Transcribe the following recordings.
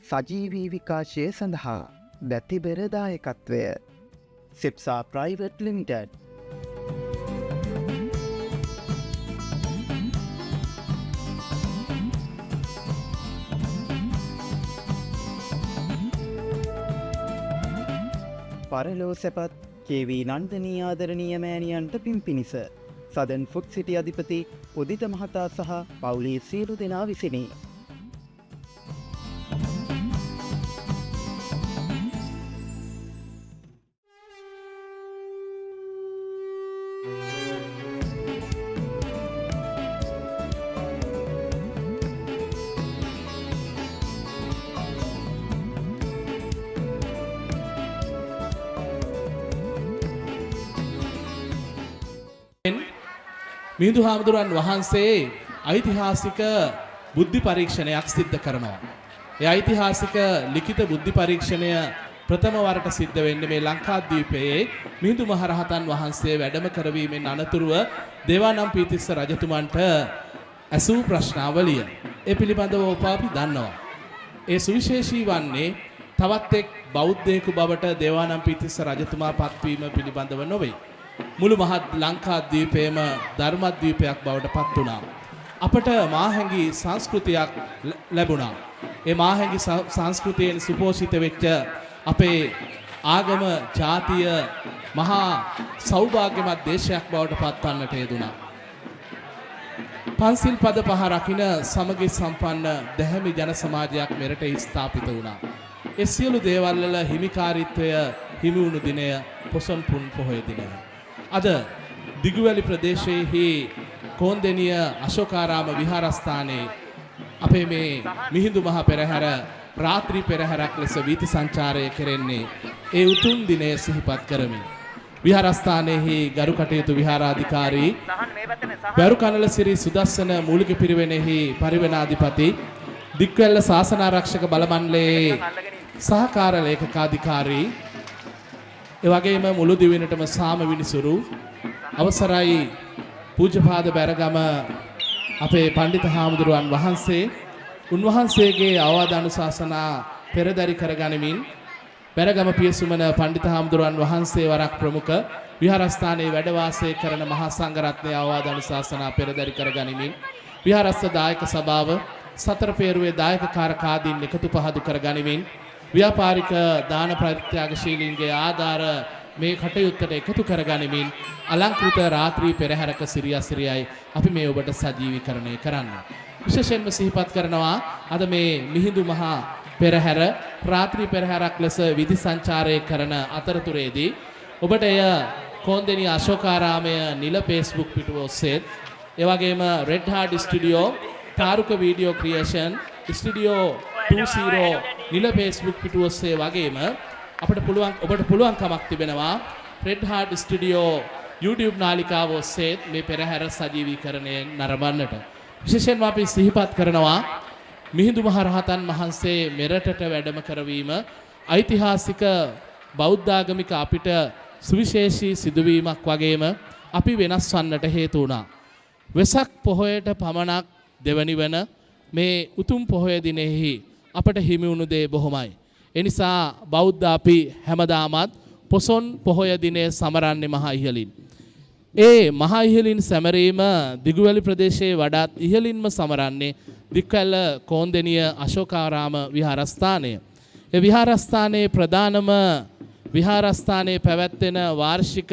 සජීවී විකාශය සඳහා දැතිබෙර දායකත්වය සිප්සා ප්‍රයිවට් ලිමිටඩ්. පරලෝ සැපත් කේවී නන්දනී ආදරණීය මෑණියන්ට පින් පිණිස සදන් ෆුඩ් සිටි අධිපති උදිත මහතා සහ පවුලේ සියලු දෙනා විසිනි. මිහිඳු හාමුදුරන් වහන්සේ ඓතිහාසික බුද්ධි පරීක්ෂණයක් සිද්ධ කරනවා. ඒ ඓතිහාසික ලිඛිත බුද්ධි පරීක්ෂණය ප්‍රථම වරට සිද්ධ වෙන්නේ මේ ලංකාද්වීපයේ මිහිඳු මහරහතන් වහන්සේ වැඩම කරවීමෙන් අනතුරුව දේවානම්පියතිස්ස රජතුමන්ට ඇසූ ප්‍රශ්නාවලිය. ඒ පිළිබඳව ඔබ අපි දන්නවා. ඒ සුවිශේෂී වන්නේ තවත් එක් බෞද්ධයෙකු බවට දේවානම්පියතිස්ස රජතුමා පත්වීම පිළිබඳව නොවේ. මුළු මහත් ලංකාද්වීපයේම ධර්මද්වීපයක් බවට පත් වුණා. අපට මාහැඟි සංස්කෘතියක් ලැබුණා. ඒ මාහැඟි සංස්කෘතියෙන් සුපෝෂිත වෙච්ච අපේ ආගම ජාතිය මහා සෞභාග්‍යමත් දේශයක් බවට පත්වන්නට යෙදුණා. පන්සිල් පද පහ රකින්න සමගි සම්පන්න දැහැමි ජන සමාජයක් මෙරට ස්ථාපිත වුණා. ඒ සියලු දේවල් වල හිමිකාරීත්වය හිමි වුණු දිනය පොසොන් පුන් පොහොය දිනය. අද දිගුවැලි ප්‍රදේශයේහි කොන්දෙනිය අශෝකාරාම විහාරස්ථානයේ අපේ මේ මිහිඳු මහ පෙරහැර රාත්‍රී පෙරහැරක් ලෙස වීථි සංචාරය කෙරෙන්නේ ඒ උතුම් දිනය සිහිපත් කරමින් විහාරස්ථානයේහි ගරු කටයුතු විහාරාධිකාරී බැරුකනල සිරි සුදස්සන මූලික පිරිවෙනෙහි පරිවෙනාධිපති දික්වැල්ල ශාසන ආරක්ෂක බල මණ්ඩලයේ සහකාර ලේකකාධිකාරී එවැගේම මුළු දිවිනටම සාම විනිසුරු අවසරයි පූජ්‍යපාද බැරගම අපේ පඬිත හාමුදුරුවන් වහන්සේ උන්වහන්සේගේ අවවාද අනුශාසනා පෙරදරි කරගනිමින් බැරගම පියසුමන පඬිත හාමුදුරුවන් වහන්සේ වරක් ප්‍රමුඛ විහාරස්ථානයේ වැඩ වාසය කරන මහා සංඝරත්නයේ අවවාද අනුශාසනා පෙරදරි කරගනිමින් විහාරස්ථ දායක සභාව සතර පෙරුවේ දායක කාරකාදීන් එකතු පහදු කරගනිමින් ව්‍යාපාරික දාන ප්‍රත්‍යාගශීලීන්ගේ ආධාර මේ කටයුත්තට එකතු කරගනිමින් අලංකෘත රාත්‍රී පෙරහැරක සිරියයි අපි මේ ඔබට සජීවීකරණය කරන්න. විශේෂයෙන්ම සිහිපත් කරනවා අද මේ මිහිඳු මහා පෙරහැර රාත්‍රී පෙරහැරක් ලෙස විධි සංචාරය කරන අතරතුරේදී ඔබට එය කොන්දෙනි අශෝකාරාමය නිල Facebook පිටුව ඔස්සේ ඒ වගේම Red Heart Studio Taruka video creation studio 20 නිල Facebook පිටුව ඔස්සේ වගේම අපිට ඔබට පුළුවන්කමක් තිබෙනවා Red Heart Studio YouTube නාලිකාව ඔස්සේ මේ පෙරහැර සජීවීකරණය නරඹන්නට. විශේෂයෙන්ම අපි සිහිපත් කරනවා මිහිඳු මහ රහතන් වහන්සේ මෙරටට වැඩම කරවීම ඓතිහාසික බෞද්ධාගමික අපිට සුවිශේෂී සිදුවීමක් වගේම අපි වෙනස් වන්නට හේතු වුණා. වෙසක් පොහොයට පමණක් දෙවනි වන මේ උතුම් පොහොය දිනෙහි අපට හිමි වුණු දේ බොහොමයි. ඒ නිසා බෞද්ධ අපි හැමදාමත් පොසොන් පොහොය දිනේ සමරන්නේ මහා ඉහළින්. ඒ මහා ඉහළින් සැමරීම දිගුවැලි ප්‍රදේශයේ වඩාත් ඉහළින්ම සමරන්නේ දික්වැල්ල කොන්දෙනිය අශෝකාරාම විහාරස්ථානය. ඒ විහාරස්ථානයේ ප්‍රධානම විහාරස්ථානයේ පැවැත්වෙන වාර්ෂික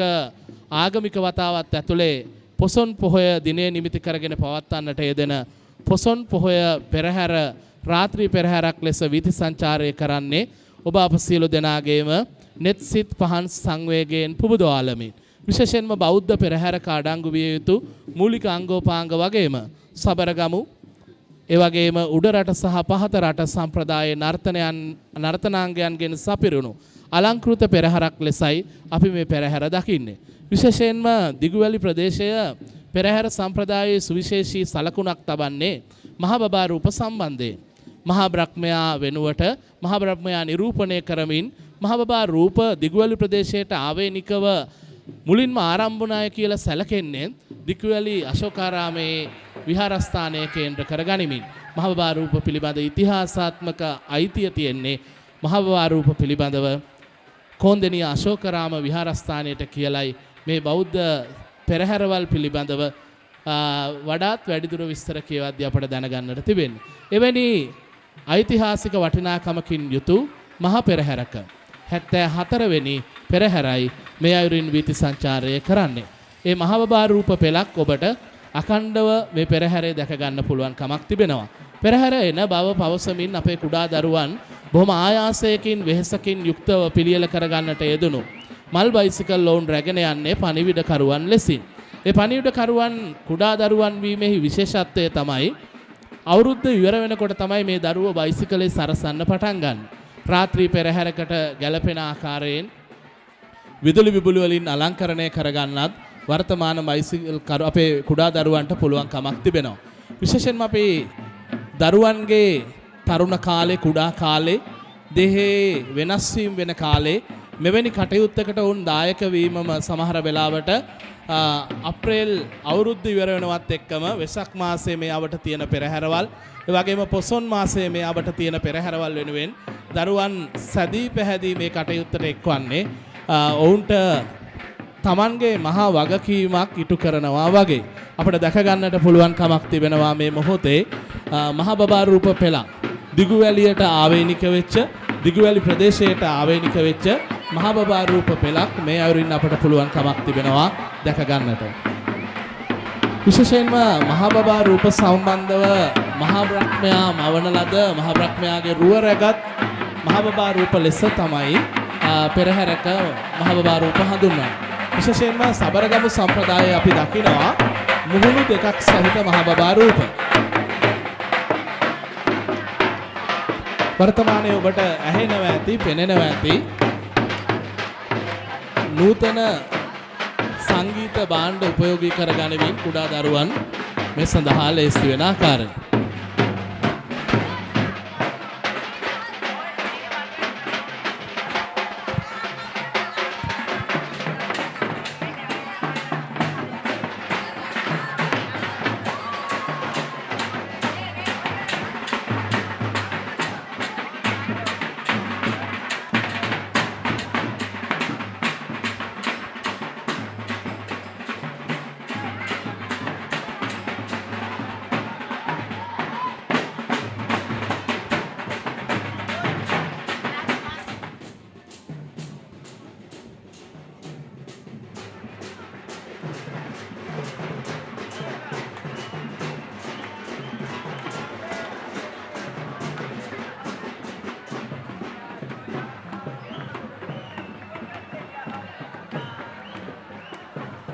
ආගමික වතාවත් ඇතුලේ පොසොන් පොහොය දිනය නිමිති කරගෙන පවත්වන්නට යෙදෙන පොසොන් පොහොය පෙරහැර රාත්‍රී පෙරහැරක් ලෙස වීථි සංචාරය කරන්නේ ඔබ අප සියලු දෙනාගේම net සිත් පහන් සංවේගයෙන් පුබුදවාලමින් විශේෂයෙන්ම බෞද්ධ පෙරහැරක අඩංගු විය යුතු මූලික අංගෝපාංග වගේම සබරගමු ඒ වගේම උඩරට සහ පහත රට සම්ප්‍රදායේ නර්තනාංගයන්ගෙන් සපිරුණු අලංකෘත පෙරහැරක් ලෙසයි අපි මේ පෙරහැර දකින්නේ. විශේෂයෙන්ම දිගුවැලි ප්‍රදේශය පෙරහැර සම්ප්‍රදායේ සුවිශේෂී සලකුණක් තබන්නේ මහා බබා රූප සම්බන්ධයෙන්. මහා බ්‍රහ්මයා වෙනුවට මහා බ්‍රහ්මයා නිරූපණය කරමින් මහා බබා රූප දිගුවැලි ප්‍රදේශයට ආවේනිකව මුලින්ම ආරම්භුණාය කියලා සැලකෙන්නේ දිගුවැලි අශෝකාරාමේ විහාරස්ථානය කේන්ද්‍ර කරගනිමින් මහා බබා රූප පිළිබඳ ඉතිහාසාත්මක අයිතිය තියෙන්නේ මහා බබා රූප පිළිබඳව කොන්දෙනිය අශෝකාරාම විහාරස්ථානයට කියලයි මේ බෞද්ධ පෙරහැරවල් පිළිබඳව වඩාත් වැඩිදුර විස්තර කියවද්දී අපට දැනගන්නට තිබෙන්නේ. එවැනි ඓතිහාසික වටිනාකමකින් යුතු මහා පෙරහැරක 74 වෙනි පෙරහැරයි මේ අයුරින් වීථි සංචාරය කරන්නේ. ඒ මහා බබා රූප පෙළක් ඔබට අඛණ්ඩව මේ පෙරහැරේ දැක ගන්න පුළුවන් කමක් තිබෙනවා. පෙරහැර එන බව පවසමින් අපේ කුඩා දරුවන් බොහොම ආයාසයකින් වෙහෙසකින් යුක්තව පිළියෙල කරගන්නට යෙදුණු මල් බයිසිකල් ලෝන් රැගෙන යන්නේ පණිවිඩකරුවන් ලෙසින්. ඒ පණිවිඩකරුවන් කුඩා දරුවන් වීමෙහි විශේෂත්වය තමයි අවුරුද්ද ඉවර වෙනකොට තමයි මේ දරුවෝ බයිසිකලේ සරසන්න පටන් ගන්න. රාත්‍රී පෙරහැරකට ගැලපෙන ආකාරයෙන් විදුලි විදුලි වලින් අලංකරණය කරගන්නත් වර්තමාන බයිසිකල් අපේ කුඩා දරුවන්ට පුළුවන් කමක් තිබෙනවා. විශේෂයෙන්ම අපේ දරුවන්ගේ තරුණ කාලේ කුඩා කාලේ දෙහේ වෙනස් වීම වෙන කාලේ මෙවැනි කටයුත්තකට වුන් දායක වීමම සමහර වෙලාවට අප්‍රේල් අවුරුද්ද ඉවර වෙනවත් එක්කම වෙසක් මාසයේ මේ අවට තියෙන පෙරහැරවල් ඒ වගේම පොසොන් මාසයේ මේ අවට තියෙන පෙරහැරවල් වෙනුවෙන් දරුවන් සැදී පැහැදී මේ කටයුත්තට එක්වන්නේ ඔවුන්ට තමන්ගේ මහා වගකීමක් ඉටු කරනවා වගේ අපිට දැක ගන්නට පුළුවන් කමක් තිබෙනවා මේ මොහොතේ මහා බබා රූප පෙළක් දිගුවැලියට ආවේනික වෙච්ච දිගුවැලි ප්‍රදේශයට ආවේනික වෙච්ච මහා බබා රූප පෙළක් මේ අයුරින් අපට පුළුවන් කමක් තිබෙනවා දැක ගන්නට. විශේෂයෙන්ම මහා බබා රූප සම්බන්ධව මහා බ්‍රහ්මයා මවන ලද මහා බ්‍රහ්මයාගේ රුව රැගත් මහා බබා රූප ලෙස තමයි පෙරහැරක මහා බබා රූප හඳුන්වන්නේ. විශේෂයෙන්ම සබරගමු සම්ප්‍රදායේ අපි දකිනවා මුහුණු දෙකක් සහිත මහා බබා රූප. වර්තමානයේ ඔබට ඇහෙනවා ඇති පෙනෙනවා ඇති නූතන සංගීත භාණ්ඩ උපයෝගී කරගනිමින් කුඩා දරුවන් මේ සඳහා ලෑස්ති වෙන ආකාරය.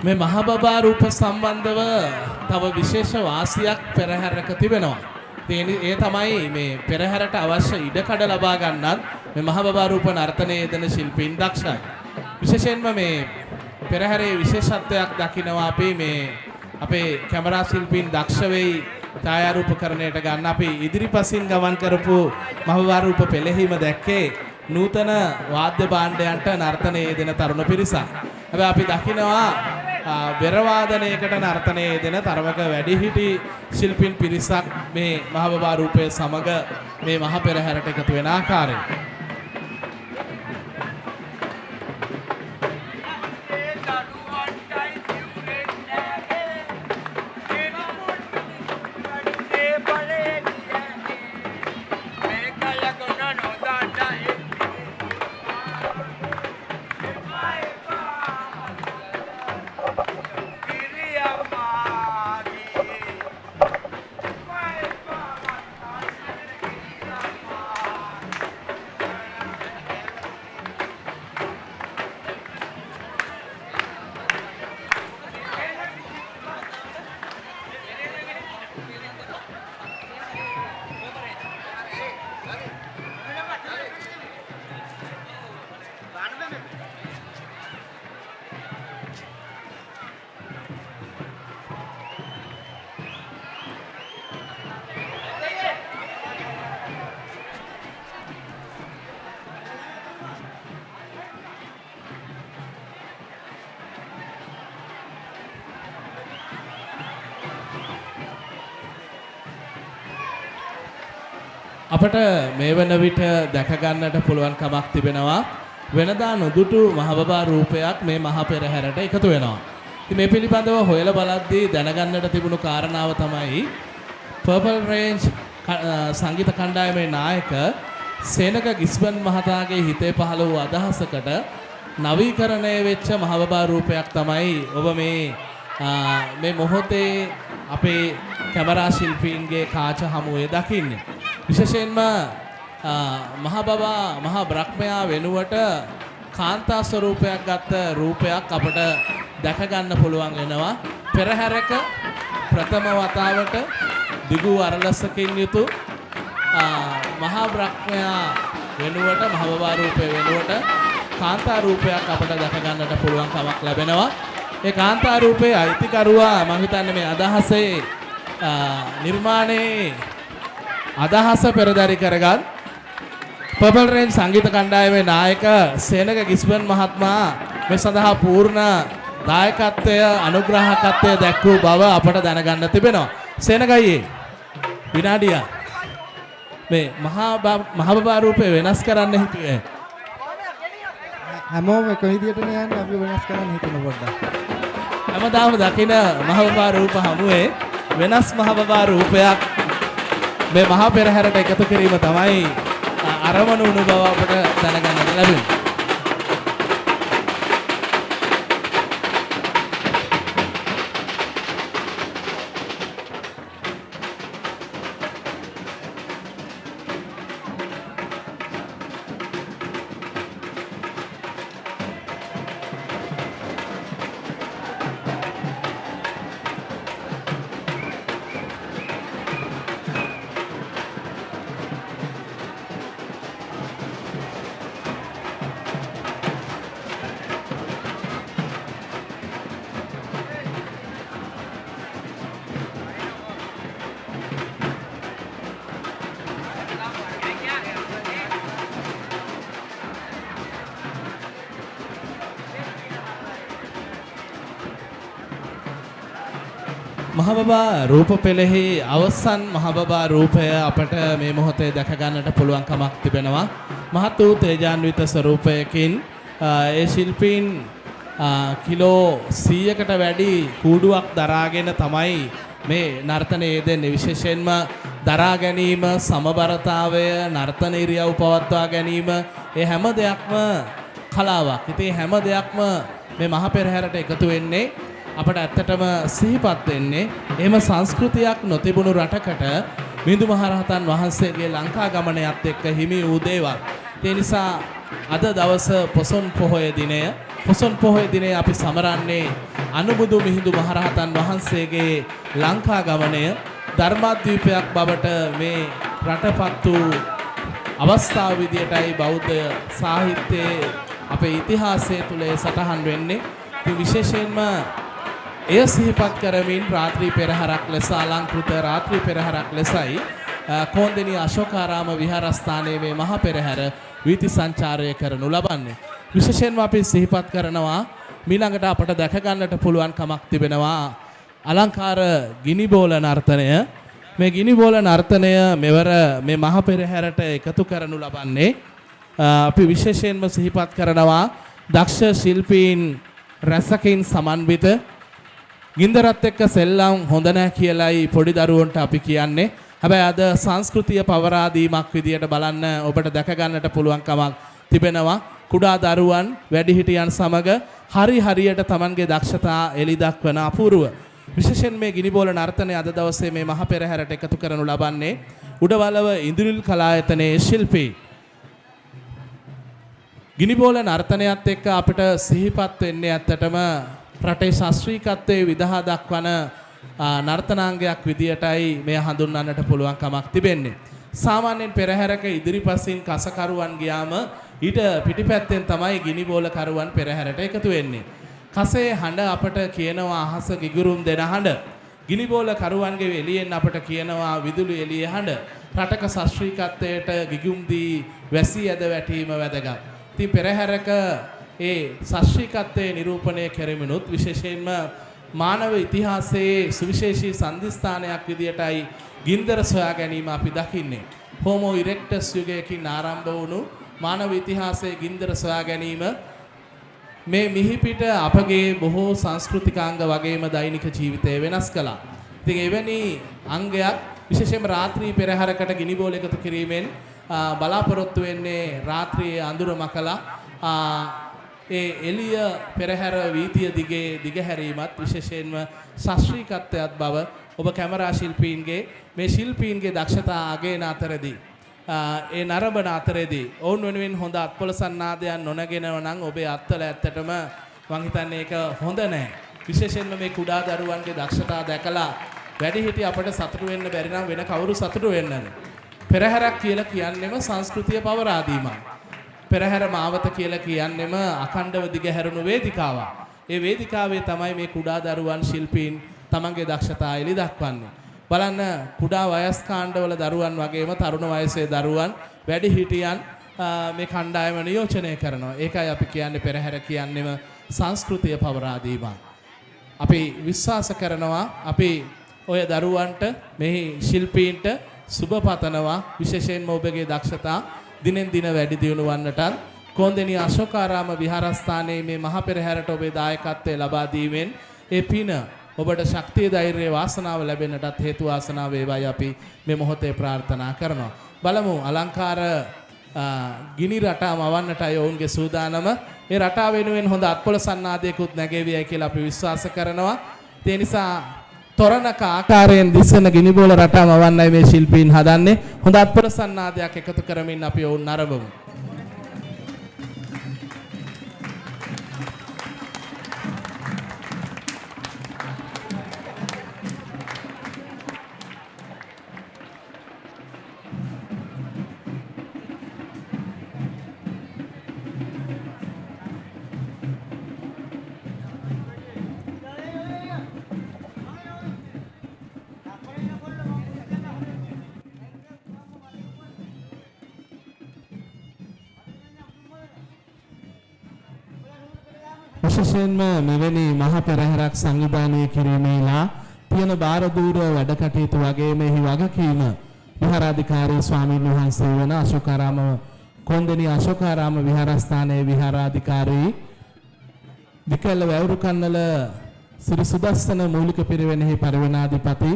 මේ මහා බබා රූප සම්බන්ධව තව විශේෂ වාසියක් පෙරහැරක තිබෙනවා. ඒ තමයි මේ පෙරහැරට අවශ්‍ය ඉඩකඩ ලබා ගන්නත් මේ මහා බබා රූප නර්තනයේ යෙදෙන ශිල්පීන් දක්ෂයි. විශේෂයෙන්ම මේ පෙරහැරේ විශේෂත්වයක් දකිනවා අපි මේ අපේ කැමරා ශිල්පීන් දක්ෂ වෙයි ඡායාරූපකරණයට ගන්න අපි ඉදිරිපසින් ගමන් කරපු මහා බබා රූප පෙළෙහිම දැක්කේ නූතන වාද්‍ය භාණ්ඩයන්ට නර්තනයේ යෙදෙන තරුණ පිරිසක්. හැබැයි අපි දකිනවා බෙර වාදනයකට නර්තනයේ යෙදෙන තරමක වැඩිහිටි ශිල්පීන් පිරිසක් මේ මහා බබා රූපයේ සමග මේ මහා පෙරහැරට එකතු වෙන ආකාරය. අපට මේ වන විට දැක ගන්නට පුළුවන් කමක් තිබෙනවා වෙනදා නොදුටු මහබබා රූපයක් මේ මහ පෙරහැරට එකතු වෙනවා. ඉතින් මේ පිළිබඳව හොයලා බලද්දී දැනගන්නට තිබුණු කාරණාව තමයි Purple Range සංගීත කණ්ඩායමේ නායක සේනක ගිස්බන් මහතාගේ හිතේ පහළ වූ අදහසකට නවීකරණය වෙච්ච මහබබා රූපයක් තමයි ඔබ මේ මොහොතේ අපේ කැමරා ශිල්පීන්ගේ කාච හමුවේ දකින්නේ. විශේෂයෙන්ම මහ බ්‍රහ්මයා වෙනුවට කාන්තා ස්වරූපයක් ගත්ත රූපයක් අපට දැක ගන්න පුළුවන් වෙනවා. පෙරහැරක ප්‍රථම වතාවට දිගු අරලසකින් යුතු මහා බ්‍රහ්මයා වෙනුවට මහබබා රූපය වෙනුවට කාන්තා රූපයක් අපට දැක ගන්නට පුළුවන් කමක් ලැබෙනවා. ඒ කාන්තා රූපයේ අයිතිකරුවා මම හිතන්නේ මේ අදහසේ නිර්මාණයේ අදහස පෙරදරි කරගත් Purple Range සංගීත කණ්ඩායමේ නායක සේනක ගිස්බන් මහත්මයා මේ සඳහා පූර්ණ දායකත්වය අනුග්‍රහකත්වය දැක්වූ බව අපට දැනගන්න තිබෙනවා. සේනක අයියේ විනාඩියක් මේ මහබබා රූපය වෙනස් කරන්න හිතුවේ. හැමෝම එක විදියටනේ යන්නේ අපි වෙනස් කරන්න හිතන පොඩ්ඩක්. හැමදාම දකින මහබබා රූප හමුවේ වෙනස් මහබබා රූපයක් මේ මහා පෙරහැරට එකතු කිරීම තමයි අරමුණු වුණු බව අපට දැනගන්නට ලැබුණේ. මහබබා රූප පෙළෙහි අවසන් මහබබා රූපය අපට මේ මොහොතේ දැක ගන්නට පුළුවන් කමක් තිබෙනවා. මහත් වූ තේජාන්විත ස්වරූපයකින් ඒ ශිල්පීන් කිලෝ 100කට වැඩි කූඩුවක් දරාගෙන තමයි මේ නර්තනයේ යෙදෙන්නේ. විශේෂයෙන්ම දරා ගැනීම, සමබරතාවය, නර්තන ඉරියව් පවත්වා ගැනීම ඒ හැම දෙයක්ම කලාවක්. ඉතින් හැම දෙයක්ම මේ මහ පෙරහැරට එකතු වෙන්නේ අපට ඇත්තටම සිහිපත් වෙන්නේ එහෙම සංස්කෘතියක් නොතිබුණු රටකට මිහිඳු මහරහතන් වහන්සේගේ ලංකා ගමනයත් එක්ක හිමි වූ දේවල්. ඒ නිසා අද දවස පොසොන් පොහොය දිනය අපි සමරන්නේ අනුබුදු මිහිඳු මහරහතන් වහන්සේගේ ලංකා ගමනය ධර්මාද්වීපයක් බවට මේ රටපත් වූ අවස්ථාව විදියටයි බෞද්ධ සාහිත්‍යයේ අපේ ඉතිහාසය තුල සටහන් වෙන්නේ. විශේෂයෙන්ම එය සිහිපත් කරමින් රාත්‍රී පෙරහරක් ලෙස අලංකෘත රාත්‍රී පෙරහරක් ලෙසයි කොන්දෙනී අශෝකාරාම විහාරස්ථානයේ මේ මහා පෙරහැර වීථි සංචාරය කරනු ලබන්නේ. විශේෂයෙන්ම අපි සිහිපත් කරනවා මීළඟට අපට දැක ගන්නට පුළුවන් කමක් තිබෙනවා අලංකාර ගිනිබෝල නර්තනය. මේ ගිනිබෝල නර්තනය මෙවර මේ මහා පෙරහැරට එකතු කරනු ලබන්නේ අපි විශේෂයෙන්ම සිහිපත් කරනවා දක්ෂ ශිල්පීන් රසකින් සමන්විත ගින්දරත් එක්ක සෙල්ලම් හොඳ නැහැ කියලායි පොඩි දරුවන්ට අපි කියන්නේ. හැබැයි අද සංස්කෘතිය පවරා දීමක් විදියට බලන්න ඔබට දැක ගන්නට පුළුවන් කමක් තිබෙනවා. කුඩා දරුවන් වැඩිහිටියන් සමග හරියට Tamanගේ දක්ෂතා එලි දක්වන අපූර්ව විශේෂයෙන් මේ ගිනිබෝල නර්තනය අද දවසේ මේ මහ පෙරහැරට එකතු කරනු ලබන්නේ උඩවලව ඉන්ද්‍රිල් කලායතනයේ ශිල්පී ගිනිබෝල නර්තනයත් එක්ක අපිට සිහිපත් වෙන්නේ ඇත්තටම රටේ ශාස්ත්‍රීයත්වයේ විදහා දක්වන නර්තනාංගයක් විදියටයි මේ හඳුන්වන්නට පුළුවන් කමක් තිබෙන්නේ. සාමාන්‍යයෙන් පෙරහැරක ඉදිරිපසින් කසකරුවන් ගියාම ඊට පිටිපැත්තෙන් තමයි ගිනිබෝල කරුවන් පෙරහැරට එකතු වෙන්නේ. කසේ හඬ අපට කියනවා අහස ගිගුරුම් දෙන හඬ. ගිනිබෝල කරුවන්ගේ එළියෙන් අපට කියනවා විදුලි එළියේ හඬ. රටක ශාස්ත්‍රීයත්වයට ගිගුම් දී වැසී ඇද වැටීම වැදගත්. ඉතින් පෙරහැරක ඒ ශාස්ත්‍රීයත්වයේ නිරූපණය කෙරෙමිනුත් විශේෂයෙන්ම මානව ඉතිහාසයේ සුවිශේෂී සම්දිස්ථානයක් විදියටයි ගින්දර සොයා ගැනීම අපි දකින්නේ. හෝමෝ ඉරෙක්ටස් යුගයකින් ආරම්භ වුණු මානව ඉතිහාසයේ ගින්දර සොයා ගැනීම මේ මිහිපිට අපගේ බොහෝ සංස්කෘතිකාංග වගේම දෛනික ජීවිතය වෙනස් කළා. ඉතින් එවැනි අංගයක් විශේෂයෙන්ම රාත්‍රී පෙරහැරකට ගිනි බෝල එකතු කිරීමෙන් බලාපොරොත්තු වෙන්නේ රාත්‍රියේ අඳුර මකලා ඒ එළිය පෙරහැර වීතිය දිගේ දිගහැරීමත් විශේෂයෙන්ම ශාස්ත්‍රීයත්වයක් බව ඔබ කැමරා ශිල්පීන්ගේ මේ ශිල්පීන්ගේ දක්ෂතා අගයන අතරදී ඒ නරඹන අතරදී ඔවුන් වෙනුවෙන් හොඳ අත්පොළ සන්නාදයන් නොනගෙනව නම් ඔබේ අත්වල ඇත්තටම මං හිතන්නේ ඒක හොඳ නැහැ. විශේෂයෙන්ම මේ කුඩා දරුවන්ගේ දක්ෂතා දැකලා වැඩිහිටි අපට සතුටු වෙන්න බැරි නම් වෙන කවුරු සතුටු වෙන්නද? පෙරහැරක් කියලා කියන්නේම සංස්කෘතිය පවරා දීමක්. පෙරහැර මාවත කියලා කියන්නේම අඛණ්ඩව දිගහැරුණු වේදිකාවක්. ඒ වේදිකාවේ තමයි මේ කුඩා දරුවන් ශිල්පීන් තමන්ගේ දක්ෂතා එළි දක්වන්නේ. බලන්න කුඩා වයස් කාණ්ඩවල දරුවන් වගේම තරුණ වයසේ දරුවන් වැඩිහිටියන් මේ කණ්ඩායම නියෝජනය කරනවා. ඒකයි අපි කියන්නේ පෙරහැර කියන්නේම සංස්කෘතිය පවරා දීමක්. අපි විශ්වාස කරනවා අපි ඔය දරුවන්ට මේ ශිල්පීන්ට සුබ පතනවා. විශේෂයෙන්ම ඔබගේ දක්ෂතා දිනෙන් දින වැඩි දියුණු වන්නටත් කොන්දෙනී අශෝකාරාම විහාරස්ථානයේ මේ මහ පෙරහැරට ඔබේ දායකත්වය ලබා දීමෙන් ඒ පින ඔබට ශක්තිය ධෛර්යය වාසනාව ලැබෙන්නටත් හේතු වාසනාව වේවායි අපි මේ මොහොතේ ප්‍රාර්ථනා කරනවා. බලමු අලංකාර ගිනි රටාව මවන්නටයි ඔවුන්ගේ සූදානම. ඒ රටාව වෙනුවෙන් හොඳ අත්පොළ සන්නාදයකුත් නැගෙවියයි කියලා අපි විශ්වාස කරනවා. ඒ නිසා තොරණක ආකාරයෙන් දිස්සන ගිනි බෝල රටාව මවන්නයි මේ ශිල්පීන් හදන්නේ. හොඳ අත්පොළ සන්නාදයක් එකතු කරමින් අපි ඔවුන් නරඹමු. විශේෂයෙන්ම මෙවැනි මහ පෙරහැරක් සංවිධානය කිරීමේලා තියෙන බාරදූර වැඩ කටයුතු වගේම එහි වගකීම විහාරාධිකාරී ස්වාමීන් වහන්සේ වන අශෝකාරාම කොන්දෙනී අශෝකාරාම විහාරස්ථානයේ විහාරාධිකාරී විකල්ල වැවුරු කන්නල සිරි සුදස්සන මූලික පිරිවෙනෙහි පරිවේනාධිපති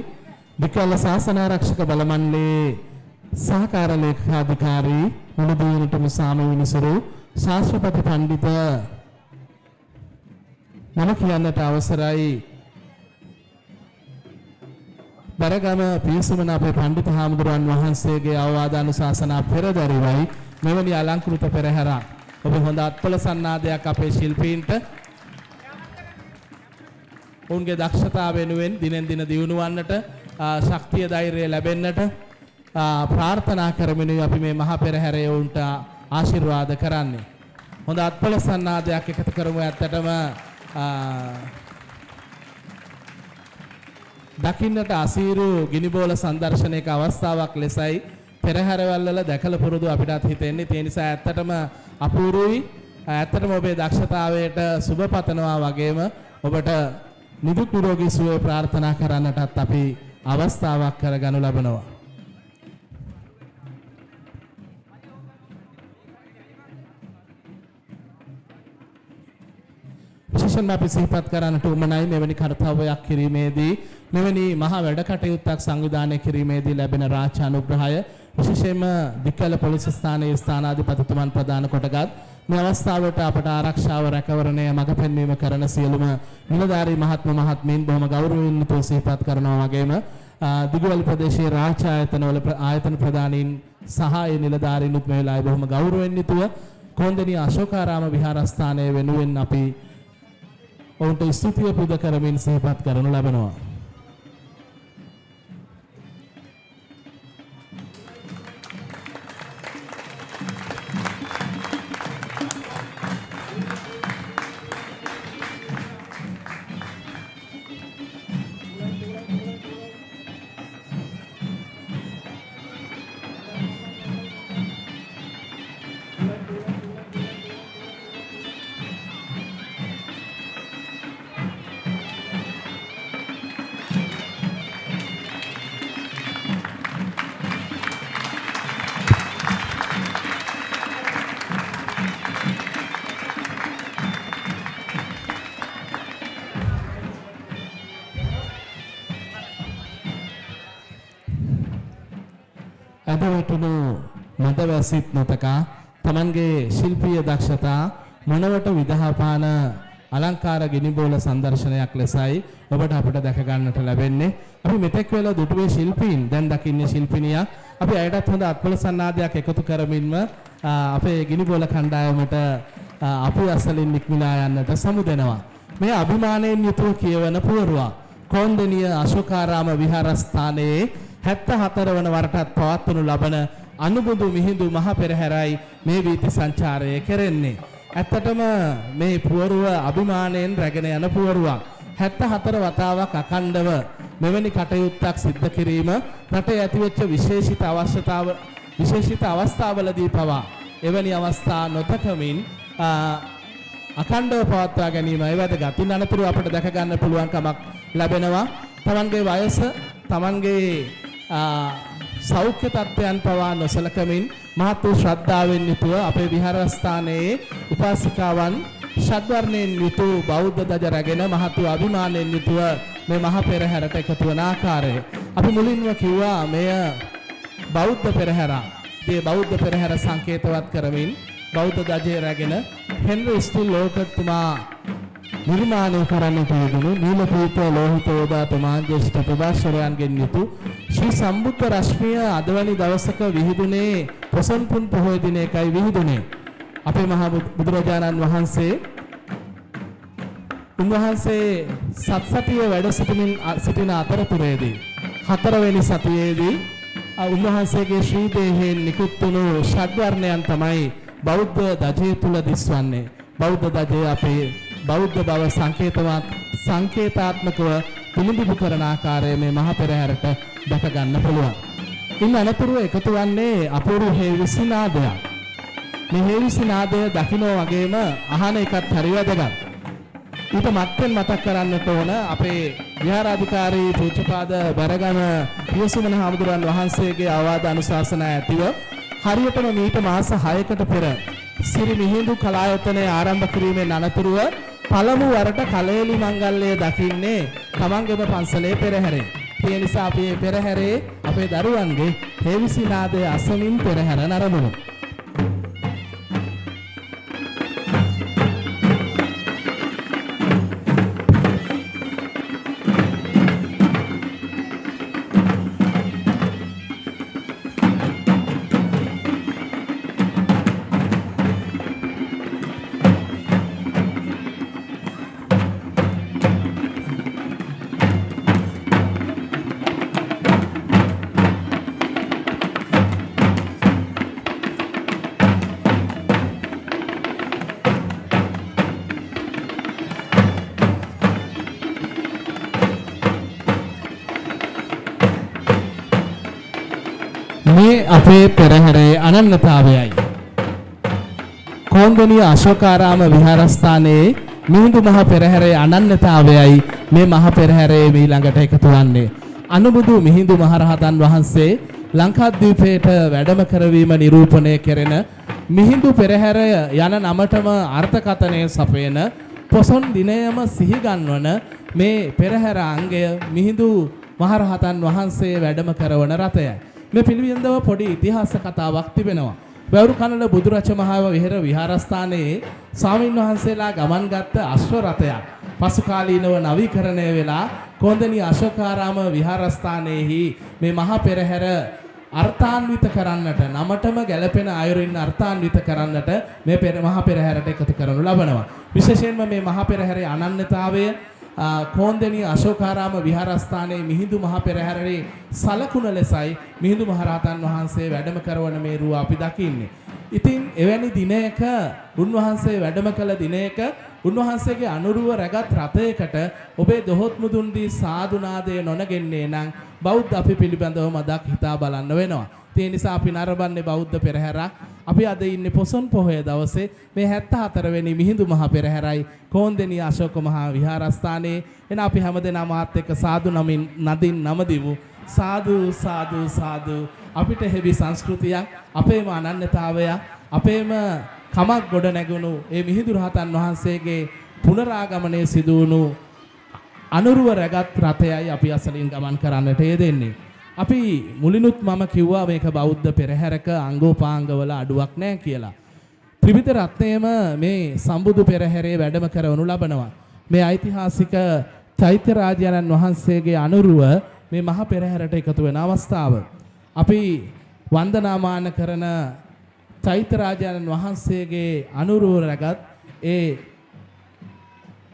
විකල්ල ශාසනාරක්ෂක බල මණ්ඩලයේ සහකාර ලේකකාධිකාරී මුළුදුවනට මුසාම විනිසුරු ශාස්ත්‍රපති පඬිත මම කියන්නට අවසරයි බරගම පියසුමන අපේ පඬිතු හාමුදුරන් වහන්සේගේ අවවාද අනුශාසනා පෙරදරිවයි මෙවැනි අලංකෘත පෙරහැරක් ඔබ හොඳ අත්පොළ සන්නාදයක් අපේ ශිල්පීන්ට ඔවුන්ගේ දක්ෂතාව වෙනුවෙන් දිනෙන් දින දියුණු වන්නට ශක්තිය ධෛර්යය ලැබෙන්නට ප්‍රාර්ථනා කරමිනුයි අපි මේ මහා පෙරහැරේ උන්ට ආශිර්වාද කරන්නේ. හොඳ අත්පොළ සන්නාදයක් එකතු කරමු. ඇත්තටම දකින්නට අසීරු ගිනිබෝල සංදර්ශනයක අවස්ථාවක් ලෙසයි පෙරහැරවල දැකලා පුරුදු අපිටත් හිතෙන්නේ. ඒ නිසා ඇත්තටම අපූර්වයි. ඇත්තටම ඔබේ දක්ෂතාවයට සුබ පතනවා වගේම ඔබට නිදුක් නිරෝගී සුවය ප්‍රාර්ථනා කරන්නටත් අපි අවස්ථාවක් කරගනු ලබනවා. විශේෂයෙන්ම අපි සිහිපත් කරන්නට උමනයි මෙවැනි කාර්යයක් කිරීමේදී මෙවැනි මහා වැඩ කටයුත්තක් සංවිධානය කිරීමේදී ලැබෙන රාජ්‍ය අනුග්‍රහය විශේෂයෙන්ම විකල පොලිස් ස්ථානයේ ස්ථානාධිපතිතුමන් ප්‍රදාන කොටගත් මේ අවස්ථාවට අපට ආරක්ෂාව රැකවරණය මඟ පෙන්වීම කරන සියලුම නිලධාරී මහත්ම මහත්මීන් බොහොම ගෞරවයෙන් යුතුව සිහිපත් කරනවා වගේම දිගවැලි ප්‍රදේශයේ රාජ්‍ය ආයතනවල ආයතන ප්‍රධානීන් සහ ඒ නිලධාරීනුත් මේ වෙලාවේ බොහොම ගෞරවයෙන් යුතුව කොන්දෙනී අශෝකාරාම විහාරස්ථානයේ වෙනුවෙන් අපි ඔවුන්ට ස්තුතිය පුද කරමින් සිහිපත් කරනු ලබනවා. අදවටුණු මදවැසිත් නොතකා තමන්ගේ ශිල්පීය දක්ෂතා මොනවට විදහාපාන අලංකාර ගිනිබෝල සංදර්ශනයක් ලෙසයි ඔබට අපිට දැක ගන්නට ලැබෙන්නේ. අපි මෙතෙක් වෙලා දුටුවේ ශිල්පීන් දැන් දකින්නේ ශිල්පිනියක්. අපි අයටත් හොඳ අත්පොළ සන්නාදයක් එකතු කරමින්ම අපේ ගිනිබෝල කණ්ඩායමට අපි අසලින් නික්මිලා යන්නට සමුදෙනවා. මේ අභිමානයෙන් යුතුව කියවන පුවරුවක්. කොන්දෙනිය අශෝකාරාම විහාරස්ථානයේ 74 වන වරටත් පවත්වනු ලබන අනුබුදු මිහිඳු මහ පෙරහැරයි මේ වීථි සංචාරය කෙරෙන්නේ. ඇත්තටම මේ පුවරුව අභිමානයෙන් රැගෙන යන පුවරුවක්. 74 වතාවක් අඛණ්ඩව මෙවැනි කටයුත්තක් සිද්ධ කිරීම රටේ ඇතිවෙච්ච විශේෂිත අවස්ථාවලදී පවා එවැනි අවස්ථා නොතකමින් අඛණ්ඩව පවත්වා ගැනීම ඒ වැදගත්. ඉන් අනතුරු අපිට දැක ගන්න පුළුවන්කමක් ලැබෙනවා. තමන්ගේ වයස, තමන්ගේ සෞඛ්‍ය තත්ත්වයන් පවා නොසලකමින් මහත් වූ ශ්‍රද්ධාවෙන් යුතුව අපේ විහාරස්ථානයේ උපාසිකාවන් ෂඩ්වර්ණයෙන් යුතු බෞද්ධ ධජ රැගෙන මහත් වූ අභිමානයෙන් යුතුව මේ මහ පෙරහැරට එකතු වන ආකාරය. අපි මුලින්ම කිව්වා මෙය බෞද්ධ පෙරහැරක්. මේ බෞද්ධ පෙරහැර සංකේතවත් කරමින් බෞද්ධ ධජය රැගෙන හෙන්රි ස්ටිල් ලෝකතුමා නිර්මාණය කරන්නට යෙදුණු නීලපීත ලෝහිතෝදාතුමා ජේෂ්ඨ ප්‍රභාෂරයන්ගෙන් යුතු ශ්‍රී සම්බුද්ධ රශ්මිය අදවැනි දවසක විහිදුනේ පොසොන් පුන් පොහොය දිනයකයි විහිදුනේ. අපේ මහා බුදුරජාණන් වහන්සේ උන්වහන්සේ සත්සතිය වැඩ සිටින අතරතුරේදී 4 වෙනි සතියේදී උන්වහන්සේගේ ශ්‍රී දේහයෙන් නිකුත් වුණු ෂඩ්වර්ණයන් තමයි බෞද්ධ ධජය තුල දිස්වන්නේ. බෞද්ධ ධජය අපේ බෞද්ධ බව සංකේතාත්මකව පිළිඹු කරන ආකාරය මේ මහ පෙරහැරට දැක ගන්න පුළුවන්. ඉන් අනතුරුව එකතු වන්නේ අපූර්ව හේවිසි නාදයක්. මේ හේවිසි නාදය දකින්න වගේම අහන එකත් හරි වැදගත්. ඊට මත්තෙන් මතක් කරන්නට ඕන අපේ විහාරාධිකාරී පූජ්‍යපාද බරගම පියසුමන හාමුදුරන් වහන්සේගේ අවවාද අනුශාසනා ඇතිව හරියටම මීට මාස 6කට පෙර සිරි මිහිඳු කලායතනය ආරම්භ කිරීමෙන් අනතුරුව පළමු වරට කලෙලි මංගල්‍යය දකින්නේ තමන්ගේම පන්සලේ පෙරහැරේ. ඒ නිසා අපි මේ පෙරහැරේ අපේ දරුවන්ගේ හේවිසි නාදය අසමින් පෙරහැර නරඹමු. මේ අපේ පෙරහැරේ අනන්‍යතාවයයි. කොන්දෙනිය අශෝකාරාම විහාරස්ථානයේ මිහිඳු මහ පෙරහැරේ අනන්‍යතාවයයි මේ මහ පෙරහැරේ ඊළඟට එකතු වන්නේ. අනුබුදු මිහිඳු මහරහතන් වහන්සේ ලංකාද්වීපයට වැඩම කරවීම නිරූපණය කෙරෙන මිහිඳු පෙරහැර යන නමටම අර්ථකථනය සපයන පොසොන් දිනයම සිහිගන්වන මේ පෙරහැර අංගය මිහිඳු මහරහතන් වහන්සේ වැඩම කරවන රථයයි. මේ පිළිබඳව පොඩි ඉතිහාස කතාවක් තිබෙනවා. වැවුරු කනල බුදුරජ මහා විහාරස්ථානයේ ස්වාමින් වහන්සේලා ගමන් ගත්ත අශ්ව රථයක් පසු කාලීනව නවීකරණය වෙලා කොන්දෙනිය අශෝකාරාම විහාරස්ථානයේහි මේ මහා පෙරහැර අර්ථාන්විත කරන්නට නමටම ගැළපෙන අයුරින් අර්ථාන්විත කරන්නට මේ මහා පෙරහැරට එකතු කරනු ලබනවා. විශේෂයෙන්ම මේ මහා පෙරහැරේ අනන්‍යතාවය කොන්දෙනිය අශෝකාරාම විහාරස්ථානයේ මිහිඳු මහ පෙරහැරේ සලකුණ ලෙසයි මිහිඳු මහරහතන් වහන්සේ වැඩම කරවන මේ රුව අපි දකින්නේ. ඉතින් එවැනි දිනයක උන්වහන්සේ වැඩම කළ දිනයක උන්වහන්සේගේ අනුරුව රැගත් රථයකට ඔබේ දොහොත් මුදුන් දී සාදු නාදය නොනගෙන්නේ නම් බෞද්ධ අපි පිළිබඳව මදක් හිතා බලන්න වෙනවා. ඒ නිසා අපි නරඹන්නේ බෞද්ධ පෙරහැරක්. අපි අද ඉන්නේ පොසොන් පොහොය දවසේ මේ 74 වෙනි මිහිඳු මහ පෙරහැරයි කොන්දෙනිය අශෝක මහා විහාරස්ථානයේ. එන අපි හැමදෙනාම මාත් එක්ක සාදු නමින් නදින් නම දිමු. සාදු සාදු සාදු. අපිට හැබි සංස්කෘතියක්, අපේම අනන්‍යතාවය, අපේම කමක් ගොඩ නැගුණු ඒ මිහිඳු රහතන් වහන්සේගේ පුනරාගමනයේ සිදු වුණු අනුරුව රැගත් රථයයි අපි අසලින් ගමන් කරන්නට යෙදෙන්නේ. අපි මුලිනුත් මම කිව්වා මේක බෞද්ධ පෙරහැරක අංගෝපාංගවල අඩුවක් නැහැ කියලා. ත්‍රිවිධ රත්නයම මේ සම්බුදු පෙරහැරේ වැඩම කරවනු ලබනවා. මේ ඓතිහාසික චෛත්‍ය රාජානන් වහන්සේගේ අනුරුව මේ මහ පෙරහැරට එකතු වෙන අවස්ථාව. අපි වන්දනාමාන කරන චෛත්‍ය රාජානන් වහන්සේගේ අනුරුව රැගත් ඒ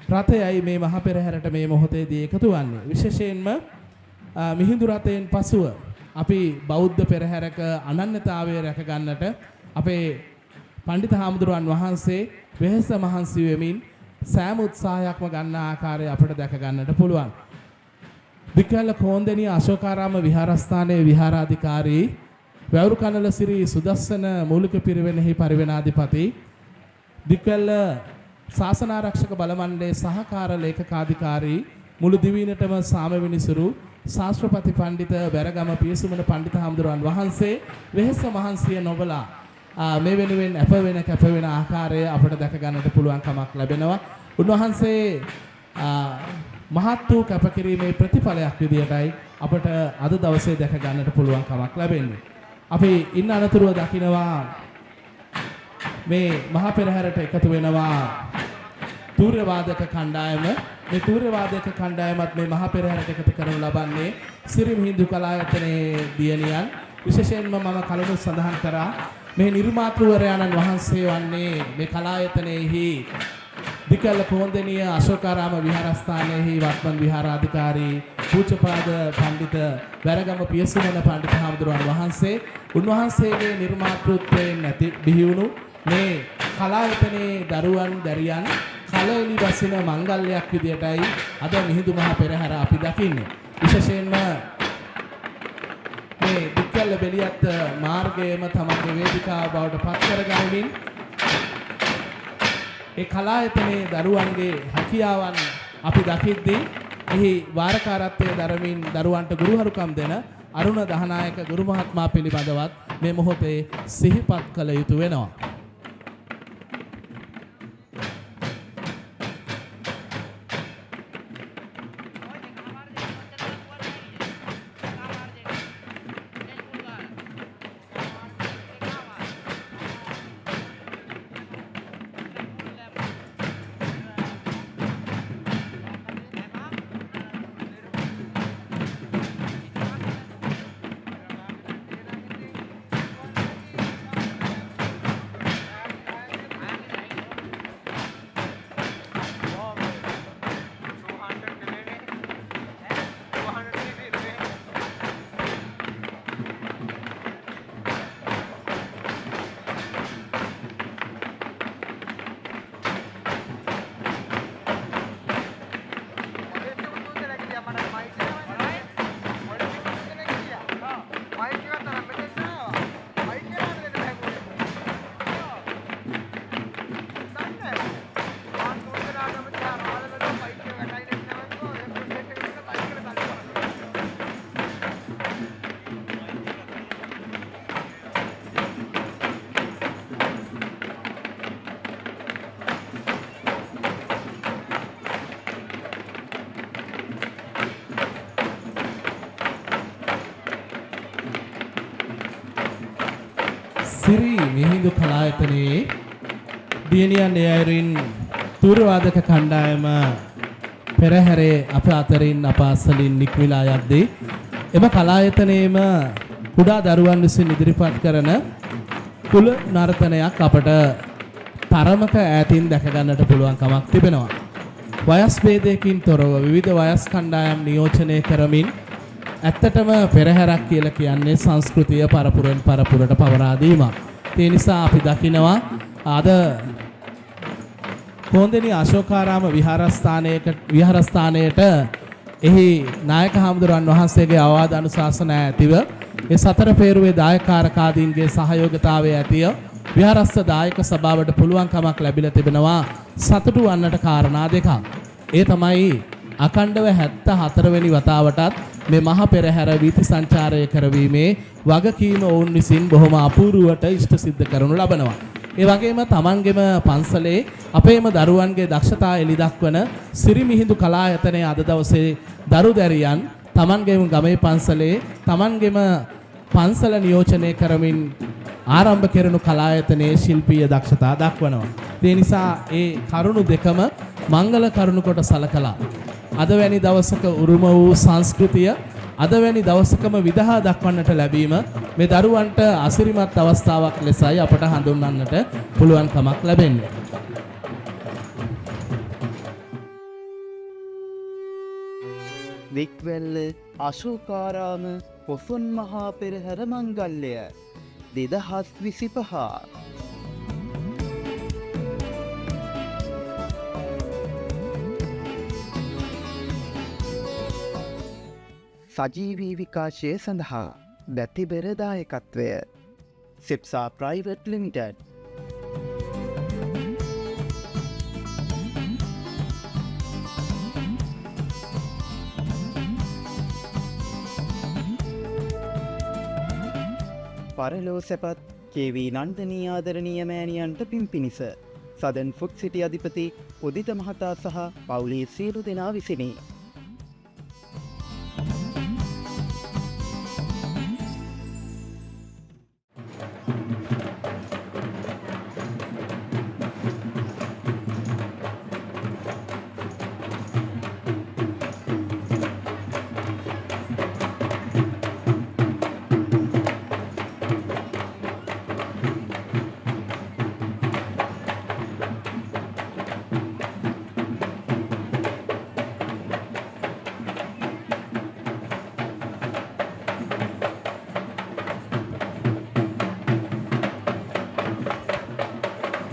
රථයයි මේ මහ පෙරහැරට මේ මොහොතේදී එකතු වන්නේ. විශේෂයෙන්ම මිහිඳු රථයෙන් පසුව අපි බෞද්ධ පෙරහැරක අනන්‍යතාවය රැක ගන්නට අපේ පඬිත හාමුදුරුවන් වහන්සේ වෙහෙස මහන්සි වෙමින් සෑම උත්සාහයක්ම ගන්න ආකාරය අපට දැක ගන්නට පුළුවන්. විකල කෝන්දෙනිය අශෝකාරාම විහාරස්ථානයේ විහාරාධිකාරී වැවුරුකනල සිරි සුදස්සන මූලික පිරිවෙනෙහි පරිවෙනාධිපති විකල ශාසනාරක්ෂක බල මණ්ඩලයේ සහකාර ලේකකාධිකාරී මුළු දිවයිනටම සාමවිනිසුරු ශාස්ත්‍රපති පඬිත බැරගම පියසුමන පඬිත හාමුදුරුවන් වහන්සේ වෙහෙස මහන්සිය නොබලා මේ වෙනුවෙන් අප වෙන කැප වෙන ආකාරය අපට දැක ගන්නට පුළුවන් කමක් ලැබෙනවා. උන්වහන්සේ මහත් වූ කැපකිරීමේ ප්‍රතිඵලයක් විදියටයි අපට අද දවසේ දැක ගන්නට පුළුවන් කමක් ලැබෙන්නේ. අපි ඉන්න අනතුරුව දකිනවා මේ මහ පෙරහැරට එකතු වෙනවා තූර්ය වාදක කණ්ඩායම. මේ තූර්ය වාදක කණ්ඩායමත් මේ මහ පෙරහැරට එකතු කරනු ලබන්නේ සිරි මිහිඳු කලායතනයේ දියණියන්. විශේෂයෙන්ම මම කලින් සඳහන් කරා මේ නිර්මාතෘවරයාණන් වහන්සේ වන්නේ මේ කලායතනයේහි විකල කෝන්දෙනිය අශෝකාරාම විහාරස්ථානයේහි වත්මන් විහාරාධිකාරී පූජ්‍යපාද පඬිත වැරගම පියසුමන පඬිත හාමුදුරුවන් වහන්සේ උන්වහන්සේගේ නිර්මාතෘත්වයෙන් නැති බිහිවුණු මේ කලායතනයේ දරුවන් දැරියන් කලෙලි වසින මංගල්‍යයක් විදියටයි අද මිහිඳු මහ පෙරහැර අපි දකින්නේ. විශේෂයෙන්ම මේ විකල බෙලියත් මාර්ගයේම තමගේ වේදිකාව බවට පත් කරගනිමින් ඒ කලායතනයේ දරුවන්ගේ හැකියාවන් අපි දකිද්දී එහි වාරකාරත්වයේ දරමින් දරුවන්ට ගුරුහරුකම් දෙන අරුණ දහනායක ගුරු මහත්මයා පිළිබඳවත් මේ මොහොතේ සිහිපත් කළ යුතු වෙනවා. සිරි මිහිඳු කලායතනයේ දියණියන් එයරින් තූර්ය වාදක කණ්ඩායම පෙරහැරේ අප අතරින් අප අසලින් නික්මිලා යද්දී එම කලායතනයේම කුඩා දරුවන් විසින් ඉදිරිපත් කරන කුල නර්තනයක් අපට තරමක ඈතින් දැක ගන්නට පුළුවන් කමක් තිබෙනවා. වයස් භේදයකින් තොරව විවිධ වයස් කණ්ඩායම් නියෝජනය කරමින් ඇත්තටම පෙරහැරක් කියලා කියන්නේ සංස්කෘතිය පරපුරෙන් පරපුරට පවරා දීමක්. ඒ නිසා අපි දකිනවා අද කොන්දෙනි අශෝකාරාම විහාරස්ථානයට එහි නායක හාමුදුරන් වහන්සේගේ අවවාද අනුශාසන ඇතිව ඒ සතර පේරුවේ දායකාරකාදීන්ගේ සහයෝගතාවය ඇතිය විහාරස්ථ දායක සභාවට පුළුවන්කමක් ලැබිලා තිබෙනවා සතුටු වන්නට කාරණා දෙකක්. ඒ තමයි අඛණ්ඩව 74 වෙනි වතාවටත් මේ මහ පෙරහැර වීථි සංචාරය කරවීමේ වගකීම ඔවුන් විසින් බොහොම අපූර්වවට ඉෂ්ට සිද්ධ කරනු ලබනවා. ඒ වගේම තමන්ගේම පන්සලේ අපේම දරුවන්ගේ දක්ෂතා එළි දක්වන සිරි මිහිඳු කලායතනයේ අද දවසේ දරු දැරියන් තමන්ගේම ගමේ පන්සලේ තමන්ගේම පන්සල නියෝජනය කරමින් ආරම්භ කෙරෙනු කලායතනයේ ශිල්පීය දක්ෂතා දක්වනවා. ඒ නිසා ඒ කරුණු දෙකම මංගල කරුණු කොට සලකලා අද වැනි දවසක උරුම වූ සංස්කෘතිය අද වැනි දවසකම විදහා දක්වන්නට ලැබීම මේ දරුවන්ට අසිරිමත් අවස්ථාවක් ලෙසයි අපට හඳුන්වන්නට පුළුවන්කමක් ලැබෙන්නේ. දික්වැල්ල අශෝකාරාම පොසොන් මහා පෙරහැර මංගල්‍යය 2025 සජීවී විකාශය සඳහා බැතිබෙර දායකත්වය සිප්සා ප්‍රයිවට් ලිමිටඩ් පරලෝ සැපත් කේවී නන්දනී ආදරණීය මෑණියන්ට පින් පිණිස සදන් ෆුඩ් සිටි අධිපති උදිත මහතා සහ පවුලේ සියලු දෙනා විසිනි.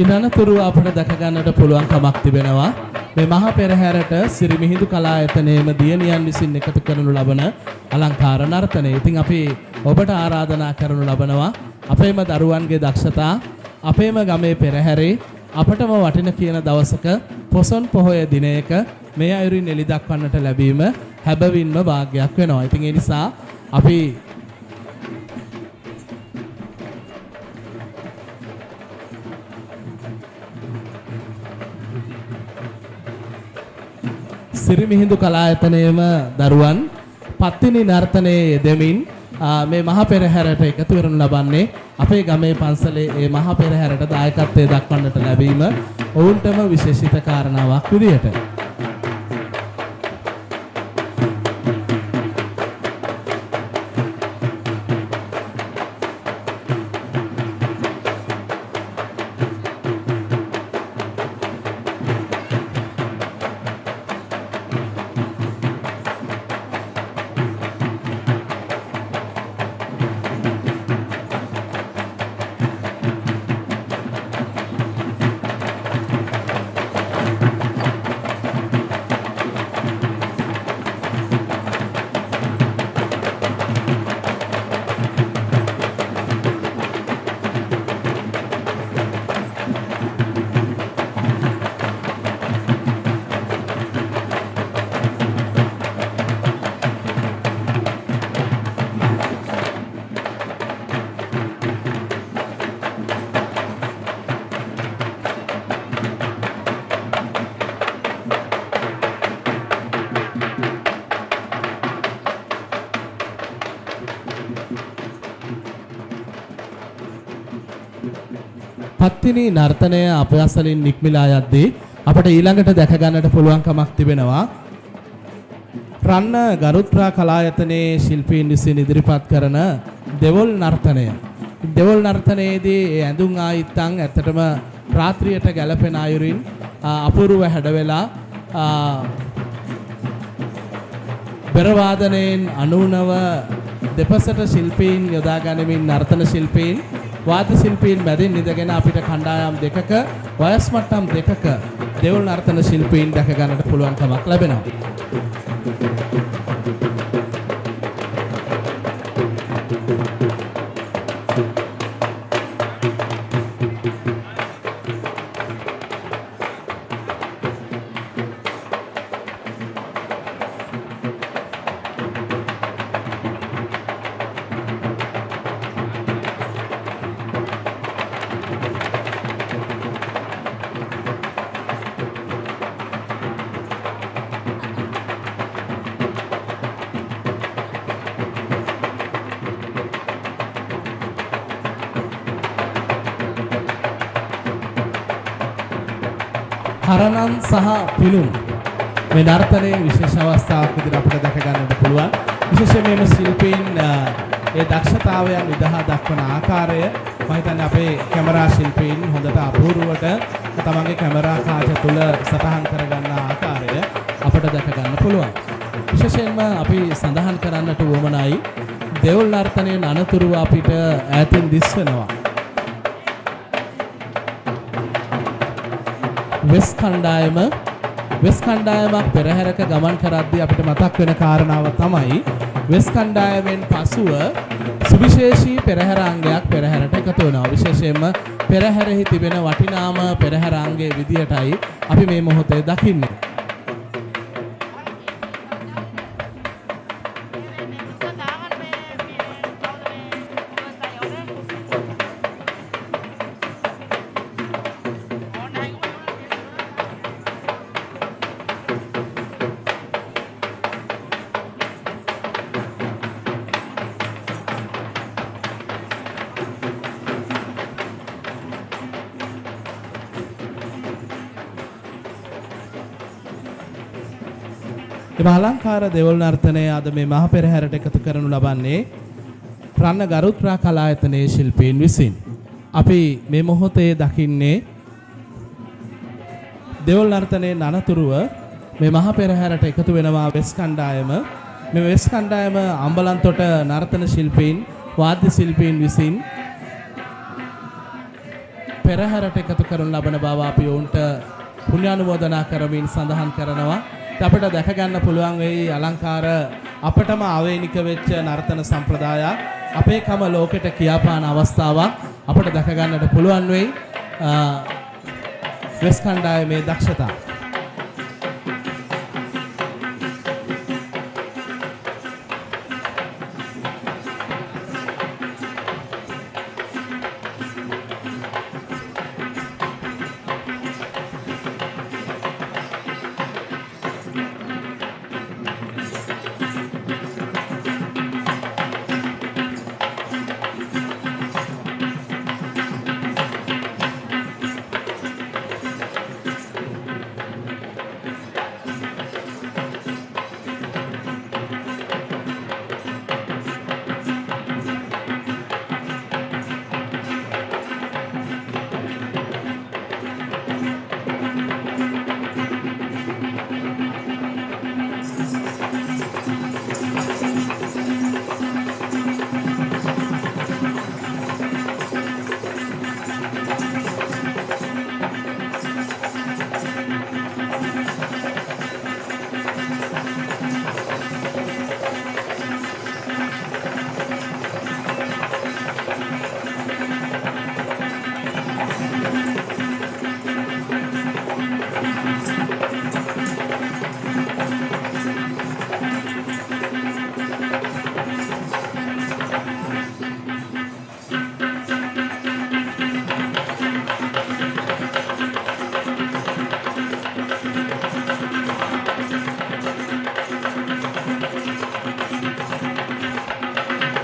ඉන් අනතුරුව අපට දැක ගන්නට පුළුවන්කමක් තිබෙනවා මේ මහා පෙරහැරට සිරි මිහිඳු කලායතනයේම දියණියන් විසින් එකතු කරනු ලබන අලංකාර නර්තනය. ඉතින් අපි ඔබට ආරාධනා කරනු ලබනවා අපේම දරුවන්ගේ දක්ෂතා අපේම ගමේ පෙරහැරේ අපටම වටින කියන දවසක පොසොන් පොහොය දිනයක මේ අයුරින් එළි දක්වන්නට ලැබීම හැබවින්ම වාග්යක් වෙනවා. ඉතින් ඒ නිසා අපි සිරි මිහිඳු කලායතනයේම දරුවන් පත්තිනි නර්තනයේ යෙදෙමින් මේ මහා පෙරහැරට එකතු වෙනු ලබන්නේ අපේ ගමේ පන්සලේ මේ මහා පෙරහැරට දායකත්වයේ දක්වන්නට ලැබීම ඔවුන්ටම විශේෂිත කාරණාවක් විදියට පත්තිනි නර්තනය අප අසලින් නික්මිලා යද්දී අපට ඊළඟට දැක ගන්නට පුළුවන්කමක් තිබෙනවා රන්න ගරුත්‍රා කලායතනයේ ශිල්පීන් විසින් ඉදිරිපත් කරන දෙවොල් නර්තනය. දෙවොල් නර්තනයේදී ඇඳුම් ආයිත්තන් ඇත්තටම රාත්‍රියට ගැලපෙන අයුරින් අපූර්ව හැඩවෙලා බෙර වාදනයෙන් 99 දෙපසට ශිල්පීන් යොදා ගනිමින් නර්තන ශිල්පීන් වාද්‍ය ශිල්පීන් මැදින් ඉඳගෙන අපිට කණ්ඩායම් දෙකක වයස් මට්ටම් දෙකක දෙවොල් නර්තන ශිල්පීන් දැක ගන්නට පුළුවන්කමක් ලැබෙනවා. හරනම් සහ පිළුම් මේ නර්තනයේ විශේෂ අවස්ථාවක් විදිහට අපිට දැක ගන්නට පුළුවන්. විශේෂයෙන් මේ ශිල්පීන් ඒ දක්ෂතාවයන් විදහා දක්වන ආකාරය මම හිතන්නේ අපේ කැමරා ශිල්පීන් හොඳට අපූර්වට තමන්ගේ කැමරා කාච තුල සටහන් කරගන්න ආකාරය අපිට දැක ගන්න පුළුවන්. විශේෂයෙන්ම අපි සඳහන් කරන්නට උවමනයි දෙවොල් නර්තනයේ අනතුරුව අපිට ඈතින් දිස්වෙනවා. වෙස් කණ්ඩායමක් පෙරහැරක ගමන් කරද්දී අපිට මතක් වෙන කාරණාව තමයි වෙස් කණ්ඩායමෙන් පසුව සුවිශේෂී පෙරහැරාංගයක් පෙරහැරට එකතු වෙනවා. විශේෂයෙන්ම පෙරහැරෙහි තිබෙන වටිනාම පෙරහැරාංගයේ විදියටයි අපි මේ මොහොතේ දකින්නේ. එම අලංකාර දෙවොල් නර්තනය අද මේ මහ පෙරහැරට එකතු කරනු ලබන්නේ රන්න ගරුත්‍රා කලායතනයේ ශිල්පීන් විසින්. අපි මේ මොහොතේ දකින්නේ දෙවොල් නර්තනයේ අනතුරුව මේ මහ පෙරහැරට එකතු වෙනවා වෙස් කණ්ඩායම. මේ වෙස් කණ්ඩායම අම්බලන්තොට නර්තන ශිල්පීන් වාද්‍ය ශිල්පීන් විසින් පෙරහැරට එකතු කරනු ලබන බව අපි ඔවුන්ට පුණ්‍යානුමෝදනා කරමින් සඳහන් කරනවා. අපිට දැක ගන්න පුළුවන් වෙයි අලංකාර අපටම ආවේනික වෙච්ච නර්තන සම්ප්‍රදායක් අපේකම ලෝකෙට කියාපාන අවස්ථාවක් අපිට දැක ගන්නට පුළුවන් වෙයි වෙස් කණ්ඩායමේ දක්ෂතාව.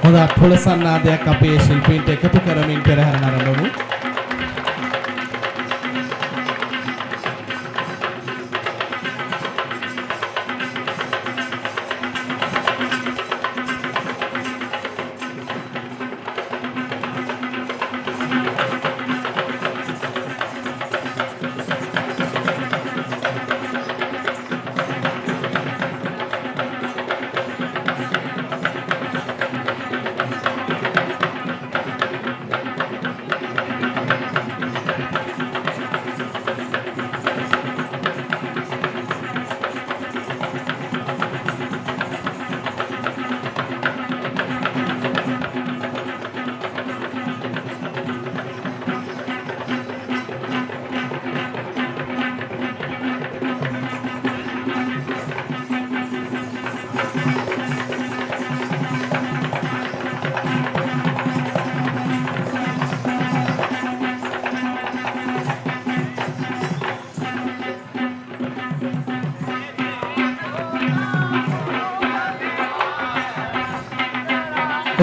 හොඳ පොළසන්නාදයක් අපේ ශිල්පීන්ට එකතු කරමින් පෙරහැර නරඹමු.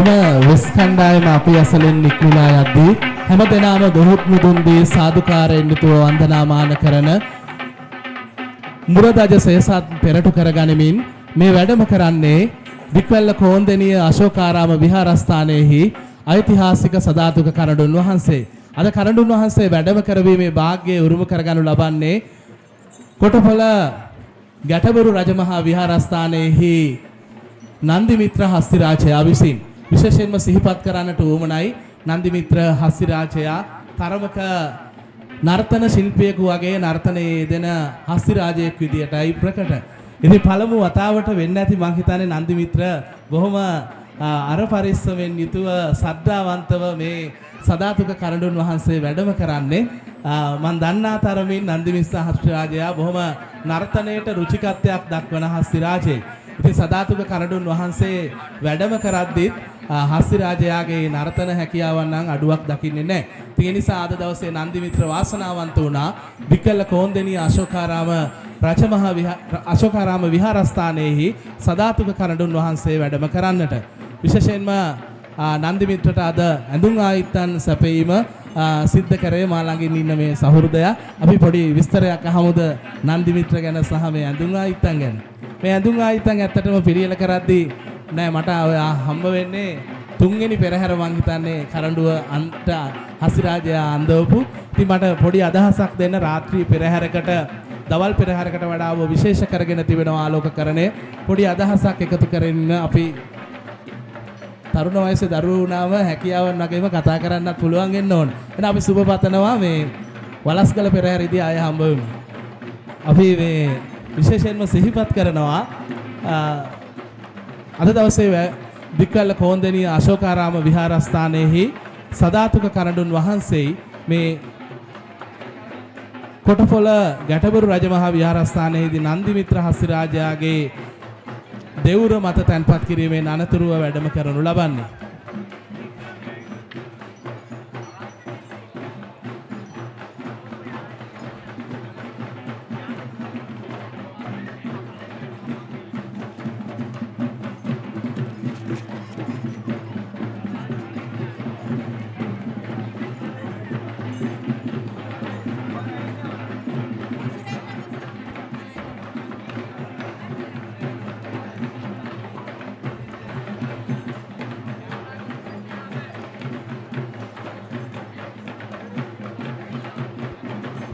එම වෙස් කණ්ඩායම අපි අසලින් නික්මුලා යද්දී හැමදෙනාම ගොහොත් මුදුන් දී සාදුකාරයෙන් යුතුව වන්දනාමාන කරන මුරදජ සේසත් පෙරටු කරගනිමින් මේ වැඩම කරන්නේ දික්වැල්ල කෝන්දෙනිය අශෝකාරාම විහාරස්ථානයේහි ඓතිහාසික සදාතුක කරඬුන් වහන්සේ. අද කරඬුන් වහන්සේ වැඩම කරවීමේ වාග්යය උරුම කරගනු ලබන්නේ කොටපොළ ගැටබරු රජමහා විහාරස්ථානයේහි නන්දිමිත්‍ර හස්තිරාජයා විසින් විශේෂයෙන්ම සිහිපත් කරන්නට උවමනයි. නන්දිමිත්‍ර හස්තිරාජයා තරමක නර්තන ශිල්පියෙකු වගේ නර්තනයේ යෙදෙන හස්තිරාජයෙක් විදියටයි ප්‍රකට. ඉතින් පළමු වතාවට වෙන්න ඇති මං හිතන්නේ නන්දිමිත්‍ර බොහොම අර පරිස්සමෙන් යුතුව සද්ධාවන්තව මේ සදාතුක කරඬුන් වහන්සේ වැඩම කරන්නේ. මම දන්නා තරමින් නන්දිමිත්‍ර හස්තිරාජයා බොහොම නර්තනයට රුචිකත්වයක් දක්වන හස්තිරාජයෙක්. ඉතින් සදාතුක කරඬුන් වහන්සේ වැඩම කරද්දිත් හස්තිරාජයාගේ නර්තන හැකියාවන් නම් අඩුවක් දකින්නේ නැහැ. ඒ නිසා අද දවසේ නන්දිමිත්‍ර වාසනාවන්ත වුණා විකල කෝන්දෙනිය අශෝකාරාම විහාරස්ථානයේහි සදාතුක කරඬුන් වහන්සේ වැඩම කරන්නට. විශේෂයෙන්ම නන්දිමිත්‍රට අද ඇඳුම් ආයිත්තන් සැපීම සිද්ධ කරේ මා ළඟින් ඉන්න මේ සහෘදයා. අපි පොඩි විස්තරයක් අහමුද නන්දිමිත්‍ර ගැන සහ මේ ඇඳුම් ආයිත්තන් ගැන. මේ ඇඳුම් ආයිත්තන් ඇත්තටම පිළියෙල කරද්දී නෑ මට හම්බ වෙන්නේ තුන්වෙනි පෙරහැර මං හිතන්නේ කරඬුව අන්ට හස්තිරාජයා අඳවපු. ඉතින් මට පොඩි අදහසක් දෙන්න රාත්‍රී පෙරහැරකට දවල් පෙරහැරකට වඩා විශේෂ කරගෙන තිබෙනවා ආලෝකකරණය. පොඩි අදහසක් එකතු කරගෙන අපි තරුණ වයසේ දරුවෝ වුණාම හැකියාවන් වගේම කතා කරන්නත් පුළුවන් වෙන්න ඕන. එහෙනම් අපි සුබ පතනවා මේ වලස්ගල පෙරහැරදී ආය හම්බ වෙමු. අපි මේ විශේෂයෙන්ම සිහිපත් කරනවා අද දවසේ දික්වැල්ල කෝන්දෙනිය අශෝකාරාම විහාරස්ථානයේහි සදාතුක කරඬුන් වහන්සේ මේ කොටපොළ ගැටබරු රජමහා විහාරස්ථානයේදී නන්දිමිත්‍ර හස්තිරාජයාගේ දෙවුර මත තැන්පත් කිරීමෙන් අනතුරුව වැඩම කරනු ලබන්නේ.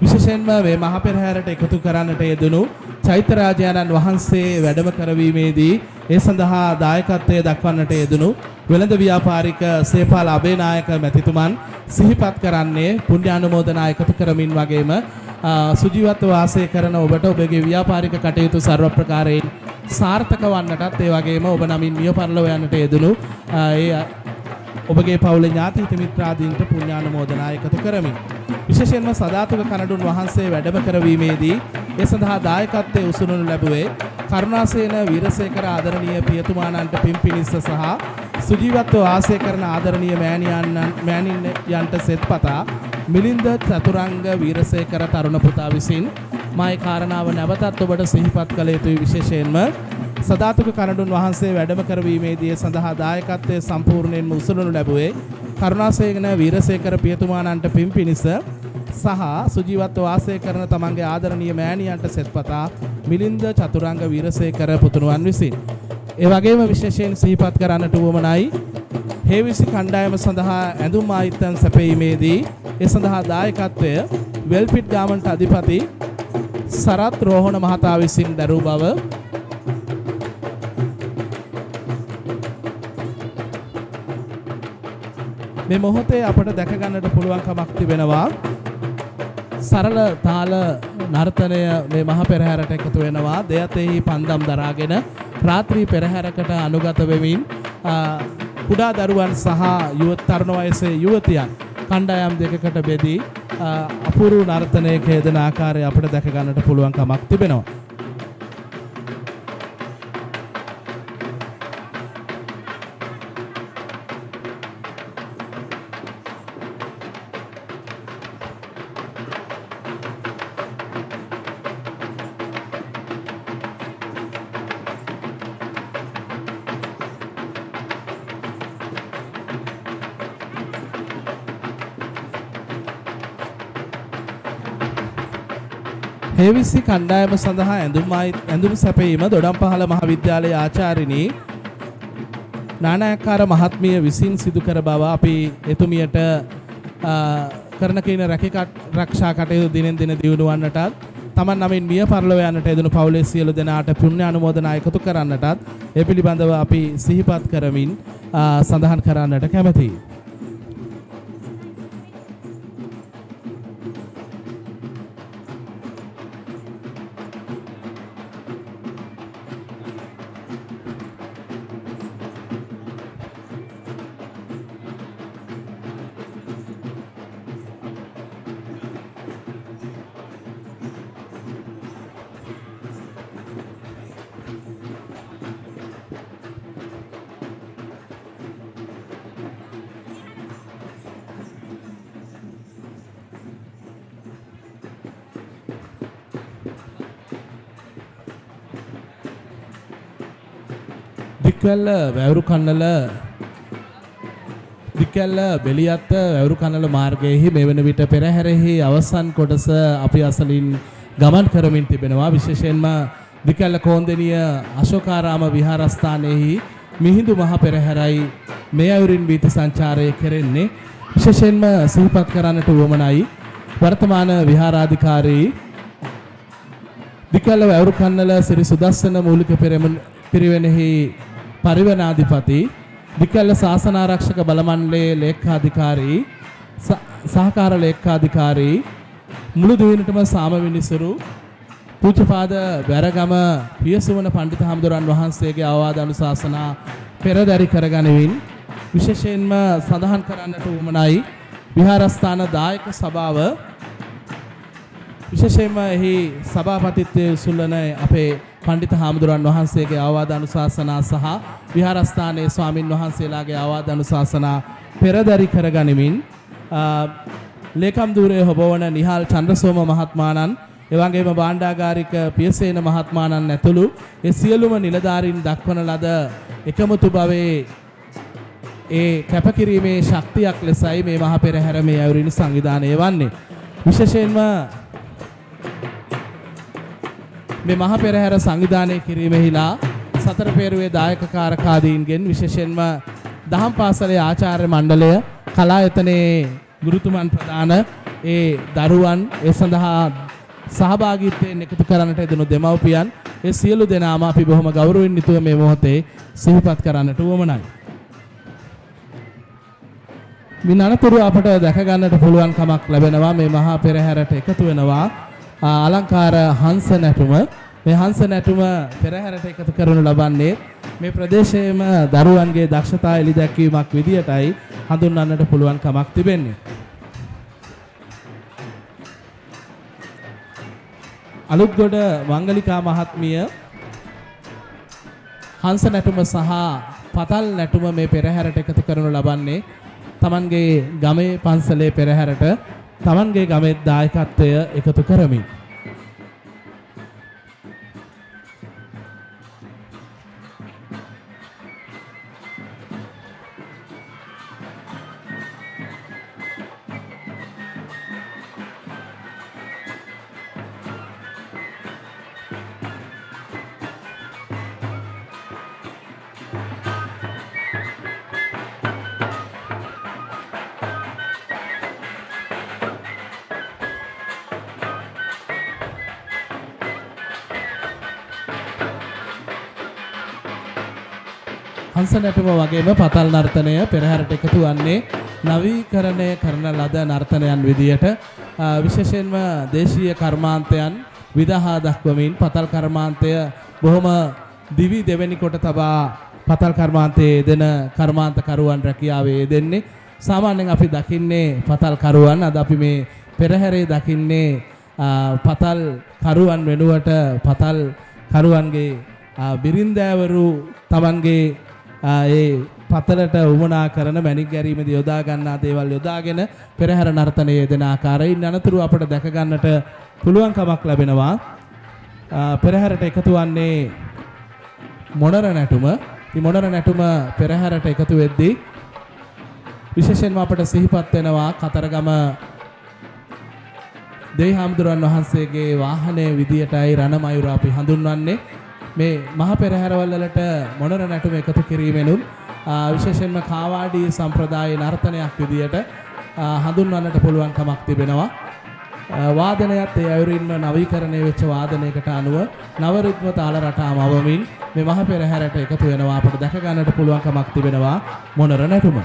විශේෂයෙන්ම මේ මහ පෙරහැරට එකතු කරන්නට යෙදුණු චෛත්‍යරාජානන් වහන්සේ වැඩම කරවීමේදී ඒ සඳහා දායකත්වයේ දක්වන්නට යෙදුණු වෙළඳ ව්‍යාපාරික සේපාල අබේනායක මැතිතුමන් සිහිපත් කරන්නේ පුණ්‍යානුමෝදනා එකතු කරමින් වගේම සුජීවත්ව වාසය කරන ඔබට ඔබගේ ව්‍යාපාරික කටයුතු ਸਰව ප්‍රකාරයෙන් සාර්ථක වන්නටත් ඒ වගේම ඔබ නමින් මිය පරලොව යන්නට යෙදුණු ඒ ඔබගේ පවුලේ ඥාති හිත මිත්‍රාදීන්ට පුණ්‍යානුමෝදනා එකතු කරමින් විශේෂයෙන්ම සදාතුක කරඬුන් වහන්සේ වැඩම කරවීමේදී ඒ සඳහා දායකත්වයේ උසුලනු ලැබුවේ කරුණාසේන වීරසේකර ආදරණීය පියතුමාණන්ට පිම්පිනිස්ස සහ සුජීවත්ව වාසය කරන ආදරණීය මෑණියන්ට සෙත්පතා මිලින්ද චතුරංග වීරසේකර තරුණ පුතා විසින් මායි කාරණාව නැවතත් ඔබට සිහිපත් කළ යුතුයි. විශේෂයෙන්ම සදාතුක කරඬුන් වහන්සේ වැඩම කරවීමේදී සඳහා දායකත්වයේ සම්පූර්ණයෙන්ම උසුලනු ලැබුවේ කරුණාසේන වීරසේකර පියතුමාණන්ට පිම්පිනිස සහ සුජීවත්ව වාසය කරන තමන්ගේ ආදරණීය මෑණියන්ට සෙත්පතා මිලින්ද චතුරංග වීරසේකර පුතුණුවන් විසින්. ඒ වගේම විශේෂයෙන් සිහිපත් කරන්නට උවමනයි හේවිසි කණ්ඩායම සඳහා ඇඳුම් ආයිත්තන් සැපයීමේදී ඒ සඳහා දායකත්වය වෙල්පිට් ගාමන්ට අධිපති සරත් රෝහණ මහතා විසින් දරූ බව මේ මොහොතේ අපට දැක ගන්නට පුළුවන්කමක් තිබෙනවා. සරල තාල නර්තනය මේ මහ පෙරහැරට එකතු වෙනවා. දෙයතෙහි පන්දම් දරාගෙන රාත්‍රී පෙරහැරකට අනුගත වෙමින් කුඩා දරුවන් සහ තරුණ වයසේ යුවතියන් කණ්ඩායම් දෙකකට බෙදී අපූර්ව නර්තනයක යෙදෙන ආකාරය අපට දැක ගන්නට පුළුවන්කමක් තිබෙනවා. හේවිසි කණ්ඩායම සඳහා ඇඳුම් සැපයීම දොඩම්පහළ මහාවිද්‍යාලයේ ආචාර්යනී නානායක්කාර මහත්මිය විසින් සිදු කර බව අපි එතුමියට කරන කියන රක්ෂා කටයුතු දිනෙන් දින දියුණු වන්නටත් තමන් නමින් මිය පරලොව යන්නට යෙදුණු පවුලේ සියලු දෙනාට පුණ්‍ය අනුමෝදනා එකතු කරන්නටත් ඒ පිළිබඳව අපි සිහිපත් කරමින් සඳහන් කරන්නට කැමැතියි. දික්වැල්ල බෙලියත්ත වැවරු කන්නල මාර්ගයෙහි මෙවන විට පෙරහැරෙහි අවසන් කොටස අපි අසලින් ගමන් කරමින් තිබෙනවා. විශේෂයෙන්ම දික්වැල්ල කෝන්දෙනිය අශෝකාරාම විහාරස්ථානයෙහි මිහිඳු මහ පෙරහැරයි මේ අයුරින් වීථි සංචාරය කෙරෙන්නේ. විශේෂයෙන්ම සිහිපත් කරන්නට වුවමනයි වර්තමාන විහාරාධිකාරී දික්වැල්ල වැවරු කන්නල සිරි සුදස්සන මූලික පිරිවෙනෙහි පරිවනාධිපති දික්වැල්ල ශාසනාරක්ෂක බල මණ්ඩලයේ ලේකාධිකාරී සහකාර ලේකාධිකාරී මුළු දිවිනටම සාම විනිසුරු පූජ්‍යපාද වැරගම පියසුවන පඬිතු හාමුදුරන් වහන්සේගේ අවවාද අනුශාසනා පෙරදරි කරගනිමින් විශේෂයෙන්ම සඳහන් කරන්නට උවමනයි විහාරස්ථාන දායක සභාව විශේෂයෙන්ම එහි සභාපතිත්වයේ උසුලන අපේ පඬිතු හාමුදුරන් වහන්සේගේ අවවාද අනුශාසනා සහ විහාරස්ථානයේ ස්වාමින් වහන්සේලාගේ අවවාද අනුශාසනා පෙරදරි කරගනිමින් ලේකම් ධූරයේ හොබවන නිහාල් චන්ද්‍රසෝම මහත්මාණන් එවැගේම භාණ්ඩාගාරික පියසේන මහත්මාණන් ඇතුළු ඒ සියලුම නිලධාරීන් දක්වන ලද එකමුතු භවයේ ඒ කැපකිරීමේ ශක්තියක් ලෙසයි මේ මහ පෙරහැර මේ අයුරින් සංවිධානය වන්නේ. විශේෂයෙන්ම මේ මහ පෙරහැර සංවිධානය කිරීමෙහිලා සතර පෙරුවේ දායක කාරකාදීන්ගෙන් විශේෂයෙන්ම දහම් පාසලේ ආචාර්ය මණ්ඩලය කලායතනයේ ගුරුතුමන් ප්‍රදාන ඒ දරුවන් ඒ සඳහා සහභාගීත්වයෙන් එකතු කරන්නට යෙදුණු දෙමව්පියන් ඒ සියලු දෙනාම අපි බොහොම ගෞරවයෙන් යුතුව මේ මොහොතේ සිහිපත් කරන්නට උවමනයි. මින් අනතුරු අපට දැක ගන්නට පුළුවන් කමක් ලැබෙනවා මේ මහා පෙරහැරට එකතු වෙනවා අලංකාර හංස නැටුම. මේ හංස නැටුම පෙරහැරට එකතු කරනු ලබන්නේ මේ ප්‍රදේශයේම දරුවන්ගේ දක්ෂතා එළි දැක්වීමක් විදියටයි හඳුන්වන්නට පුළුවන් කමක් තිබෙන්නේ. අලුත්ගොඩ මංගලිකා මහත්මිය හංස නැටුම සහ පතල් නැටුම මේ පෙරහැරට එකතු කරනු ලබන්නේ තමන්ගේ ගමේ පන්සලේ පෙරහැරට තමන්ගේ ගමේ දායකත්වය එකතු කරමින්. හංස නැටුම වගේම පතල් නර්තනය පෙරහැරට එකතු වන්නේ නවීකරණය කරන ලද නර්තනයන් විදියට විශේෂයෙන්ම දේශීය කර්මාන්තයන් විදහා දක්වමින් පතල් කර්මාන්තය බොහොම දිවි දෙවෙනි කොට තබා පතල් කර්මාන්තයේ දෙන කර්මාන්තකරුවන් රැකියාවේ දෙන්නේ. සාමාන්‍යයෙන් අපි දකින්නේ පතල් කරුවන්. අද අපි මේ පෙරහැරේ දකින්නේ පතල් කරුවන් වෙනුවට පතල් කරුවන්ගේ බිරින්දෑවරු තමන්ගේ ඒ පතලට උමනා කරන මැණික් ගැරීමේදී යොදා ගන්නා දේවල් යොදාගෙන පෙරහැර නර්තනයේ දෙන ආකාරයෙන් අනතුරු අපට දැක ගන්නට පුළුවන් කමක් ලැබෙනවා. පෙරහැරට එකතු වන්නේ මොණර නැටුම. මේ මොණර නැටුම පෙරහැරට එකතු වෙද්දී විශේෂයෙන්ම අපට සිහිපත් වෙනවා කතරගම දෙවිහාමුදුරන් වහන්සේගේ වාහනයේ විදියටයි රණමයුර අපි හඳුන්වන්නේ. මේ මහ පෙරහැරවල් වලට මොණර නැටුම එකතු කිරීමෙනුත් විශේෂයෙන්ම කාවාඩි සම්ප්‍රදායේ නර්තනයක් විදියට හඳුන්වන්නට පුළුවන් කමක් තිබෙනවා. වාදනයත් ඒ අයුරින්ම නවීකරණය වෙච්ච වාදනයකට අනුව නව රිද්ම තාල රටාම අවමින් මේ මහ පෙරහැරට එකතු වෙනවා. අපට දැක ගන්නට පුළුවන් කමක් තිබෙනවා මොණර නැටුම.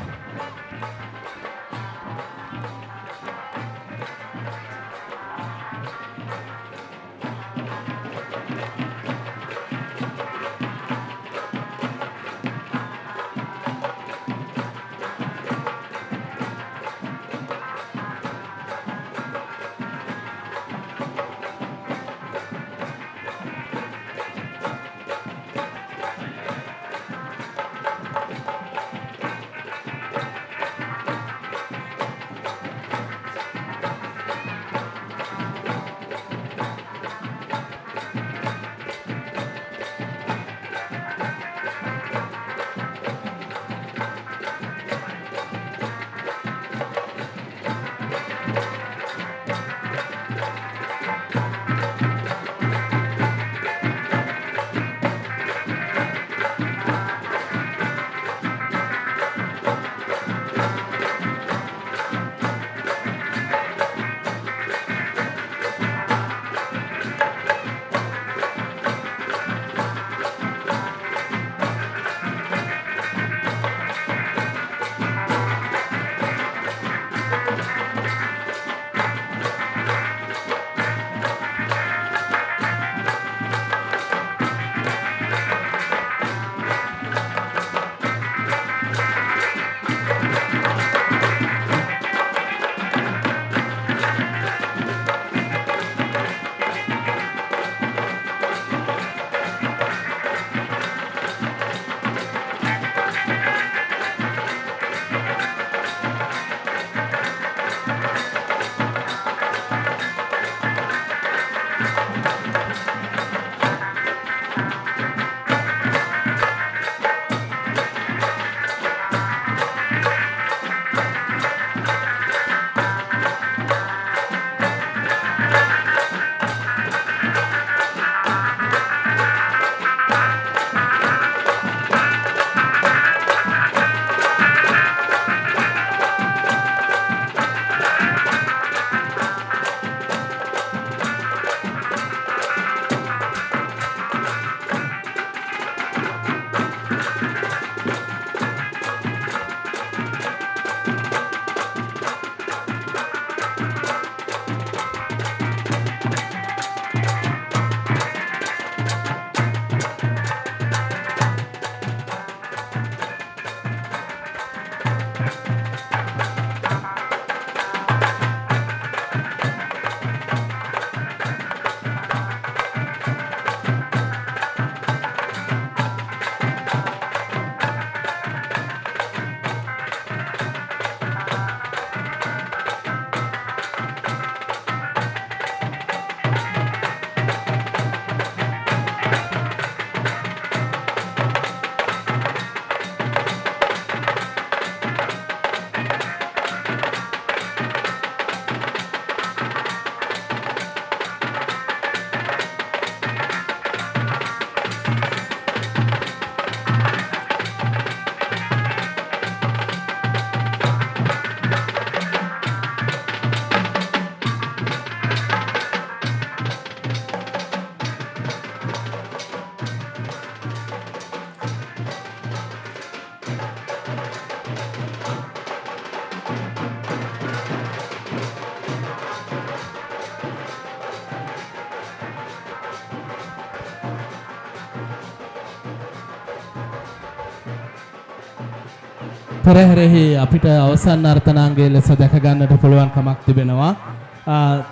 පෙරහැරෙහි අපිට අවසන් නර්තනාංගයේ ලෙස දැක ගන්නට පුළුවන් කමක් තිබෙනවා.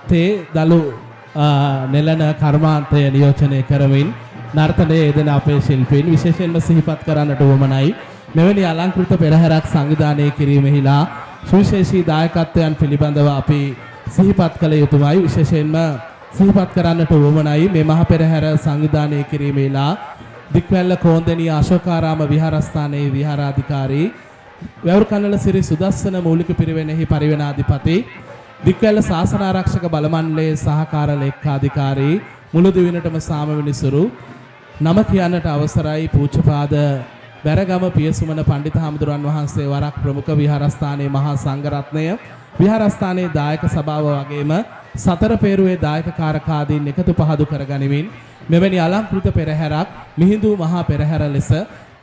තේ දලු නෙලන කර්මාන්තය නියෝජනය කරමින් නර්තනයේ යෙදෙන අපේ ශිල්පීන් විශේෂයෙන්ම සිහිපත් කරන්නට වමනයි. මෙවැනි අලංකෘත පෙරහැරක් සංවිධානය කිරීමෙහිලා සුවිශේෂී දායකත්වයන් පිළිබඳව අපි සිහිපත් කළ යුතුමයි. විශේෂයෙන්ම සිහිපත් කරන්නට වමනයි මේ මහ පෙරහැර සංවිධානය කිරීමෙහිලා දික්වැල්ල කෝන්දෙනිය අශෝකාරාම විහාරස්ථානයේ විහාරාධිකාරී වැවුරුකන්නල සිරි සුදස්සන මූලික පිරිවෙනෙහි පරිවෙනාධිපති දික්වැල්ල ශාසන ආරක්ෂක බල මණ්ඩලයේ සහකාර ලේකකාධිකාරී මුළුදිවිනටම සාමවිනිසුරු නම කියන්නට අවසරයි පූජ්‍යපාද බැරගම පියසුමන පණ්ඩිත හාමුදුරන් වහන්සේ වරක් ප්‍රමුඛ විහාරස්ථානයේ මහා සංඝරත්නය විහාරස්ථානයේ දායක සභාව වගේම සතර පේරුවේ දායක කාරකාදීන් එකතු පහදු කරගනිමින් මෙවැනි අලංකෘත පෙරහැරක් මිහිඳු මහා පෙරහැර ලෙස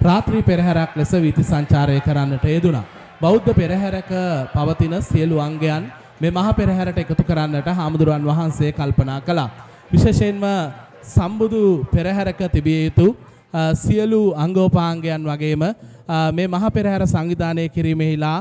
රාත්‍රී පෙරහැරක් ලෙස වීථි සංචාරය කරන්නට යෙදුණා. බෞද්ධ පෙරහැරක පවතින සියලු අංගයන් මේ මහා පෙරහැරට එකතු කරන්නට හාමුදුරන් වහන්සේ කල්පනා කළා. විශේෂයෙන්ම සම්බුදු පෙරහැරක තිබිය යුතු සියලු අංගෝපාංගයන් වගේම මේ මහා පෙරහැර සංවිධානය කිරීමෙහිලා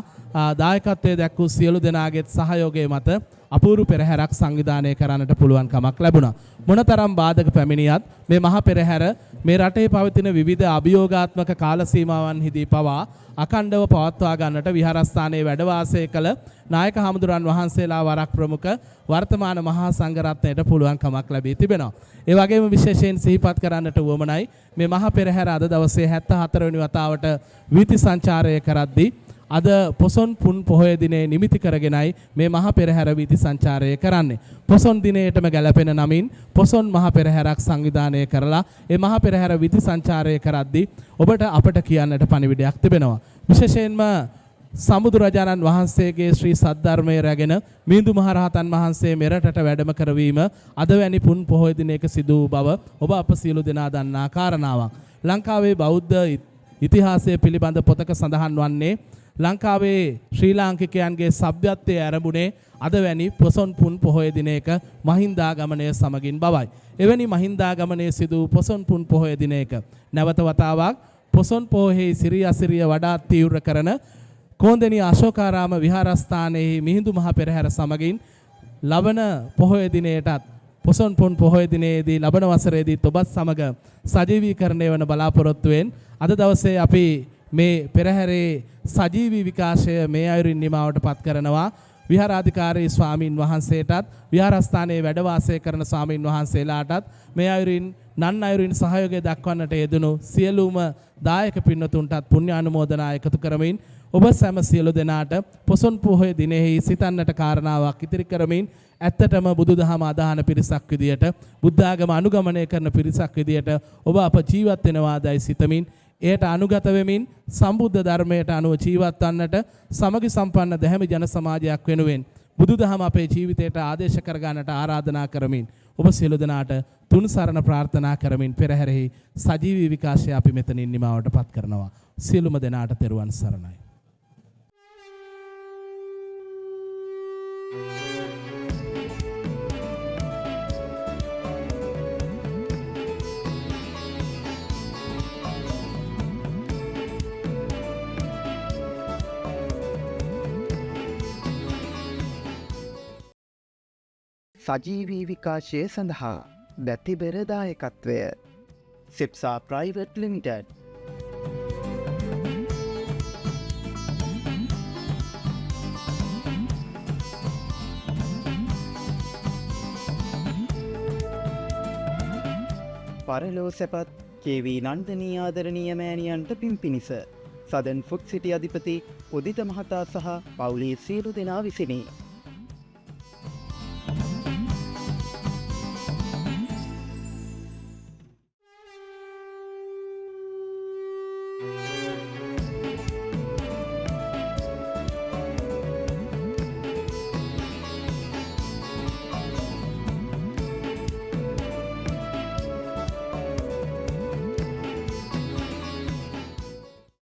දායකත්වයේ දැක් වූ සියලු දෙනාගේත් සහයෝගය මත අපූර්ව පෙරහැරක් සංවිධානය කරන්නට පුළුවන් කමක් ලැබුණා. මොනතරම් බාධක පැමිණියත් මේ මහා පෙරහැර මේ රටේ පවතින විවිධ අභියෝගාත්මක කාල සීමාවන්හිදී පවා අඛණ්ඩව පවත්වා ගන්නට විහාරස්ථානයේ වැඩ වාසය කළ නායක හාමුදුරන් වහන්සේලා වරක් ප්‍රමුඛ වර්තමාන මහා සංඝරත්නයට පුළුවන් කමක් ලැබී තිබෙනවා. ඒ වගේම විශේෂයෙන් සිහිපත් කරන්නට වුවමනයි මේ මහා පෙරහැර අද දවසේ 74 වෙනි වතාවට වීථි සංචාරය කරද්දී අද පොසොන් පුන් පොහොය දිනේ නිමිති කරගෙනයි මේ මහා පෙරහැර වීථි සංචාරය කරන්නේ. පොසොන් දිනේටම ගැලපෙන නමින් පොසොන් මහා පෙරහැරක් සංවිධානය කරලා ඒ මහා පෙරහැර වීථි සංචාරය කරද්දී ඔබට අපට කියන්නට පණිවිඩයක් තිබෙනවා. විශේෂයෙන්ම සම්බුදුරජාණන් වහන්සේගේ ශ්‍රී සද්ධර්මයේ රැගෙන මිහිඳු මහරහතන් වහන්සේ මෙරටට වැඩම කරවීම අද වැනි පුන් පොහොය දිනයක සිදු වූ බව ඔබ අප සියලු දෙනා දන්නා කාරණාවක්. ලංකාවේ බෞද්ධ ඉතිහාසය පිළිබඳ පොතක සඳහන් වන්නේ ලංකාවේ ශ්‍රී ලාංකිකයන්ගේ සભ્યත්වයේ ආරම්භුනේ අද වැනි පොසොන් පුන් පොහොය දිනයක මහින්දාගමනය සමගින් බවයි. එවැනි මහින්දාගමනයේ සිදු පොසොන් පුන් පොහොය දිනයක නැවත වතාවක් පොසොන් පොහොයෙහි සිරිය අසිරිය වඩාත් තීව්‍ර කරන කොන්දෙනි අශෝකාරාම විහාරස්ථානයේ මිහිඳු මහ පෙරහැර සමගින් ලබන පොහොය දිනයටත් පොසොන් පුන් පොහොය දිනයේදී ලබන වසරේදී ඔබත් සමග සජීවීකරණය වන බලාපොරොත්තුවෙන් අද දවසේ අපි මේ පෙරහැරේ සජීවී විකාශය මේ අයුරින් නිමාවට පත් කරනවා. විහාරාධිකාරී ස්වාමින් වහන්සේටත් විහාරස්ථානයේ වැඩ වාසය කරන ස්වාමින් වහන්සේලාටත් මේ අයුරින් නන් අයුරින් සහයෝගය දක්වන්නට යෙදුණු සියලුම දායක පින්නතුන්ටත් පුණ්‍ය අනුමෝදනා එකතු කරමින් ඔබ සැම සියලු දෙනාට පොසොන් පොහොය දිනෙහි සිතන්නට කාරණාවක් ඉතිරි කරමින් ඇත්තටම බුදුදහම අදහන පිරිසක් විදියට බුද්ධාගම අනුගමනය කරන පිරිසක් විදියට ඔබ අප ජීවත් වෙනවාදයි සිතමින් එයට අනුගත වෙමින් සම්බුද්ධ ධර්මයට අනුව ජීවත් වන්නට සමගි සම්පන්න දැහැමි ජන සමාජයක් වෙනුවෙන් බුදුදහම අපේ ජීවිතයට ආදේශ කර ගන්නට ආරාධනා කරමින් ඔබ සියලු දෙනාට තුන් සරණ ප්‍රාර්ථනා කරමින් පෙරහැරෙහි සජීවී විකාශය අපි මෙතනින් නිමාවට පත් කරනවා. සියලුම දෙනාට තෙරුවන් සරණයි. සජීවී විකාශය සඳහා බැතිබෙර දායකත්වය සිප්සා ප්‍රයිවට් ලිමිටඩ්. පරලෝ සැපත් කේවී නන්දනී ආදරණීය මෑණියන්ට පින් පිණිස සදන් ෆුඩ් සිටි අධිපති උදිත මහතා සහ පවුලේ සියලු දෙනා විසිනි.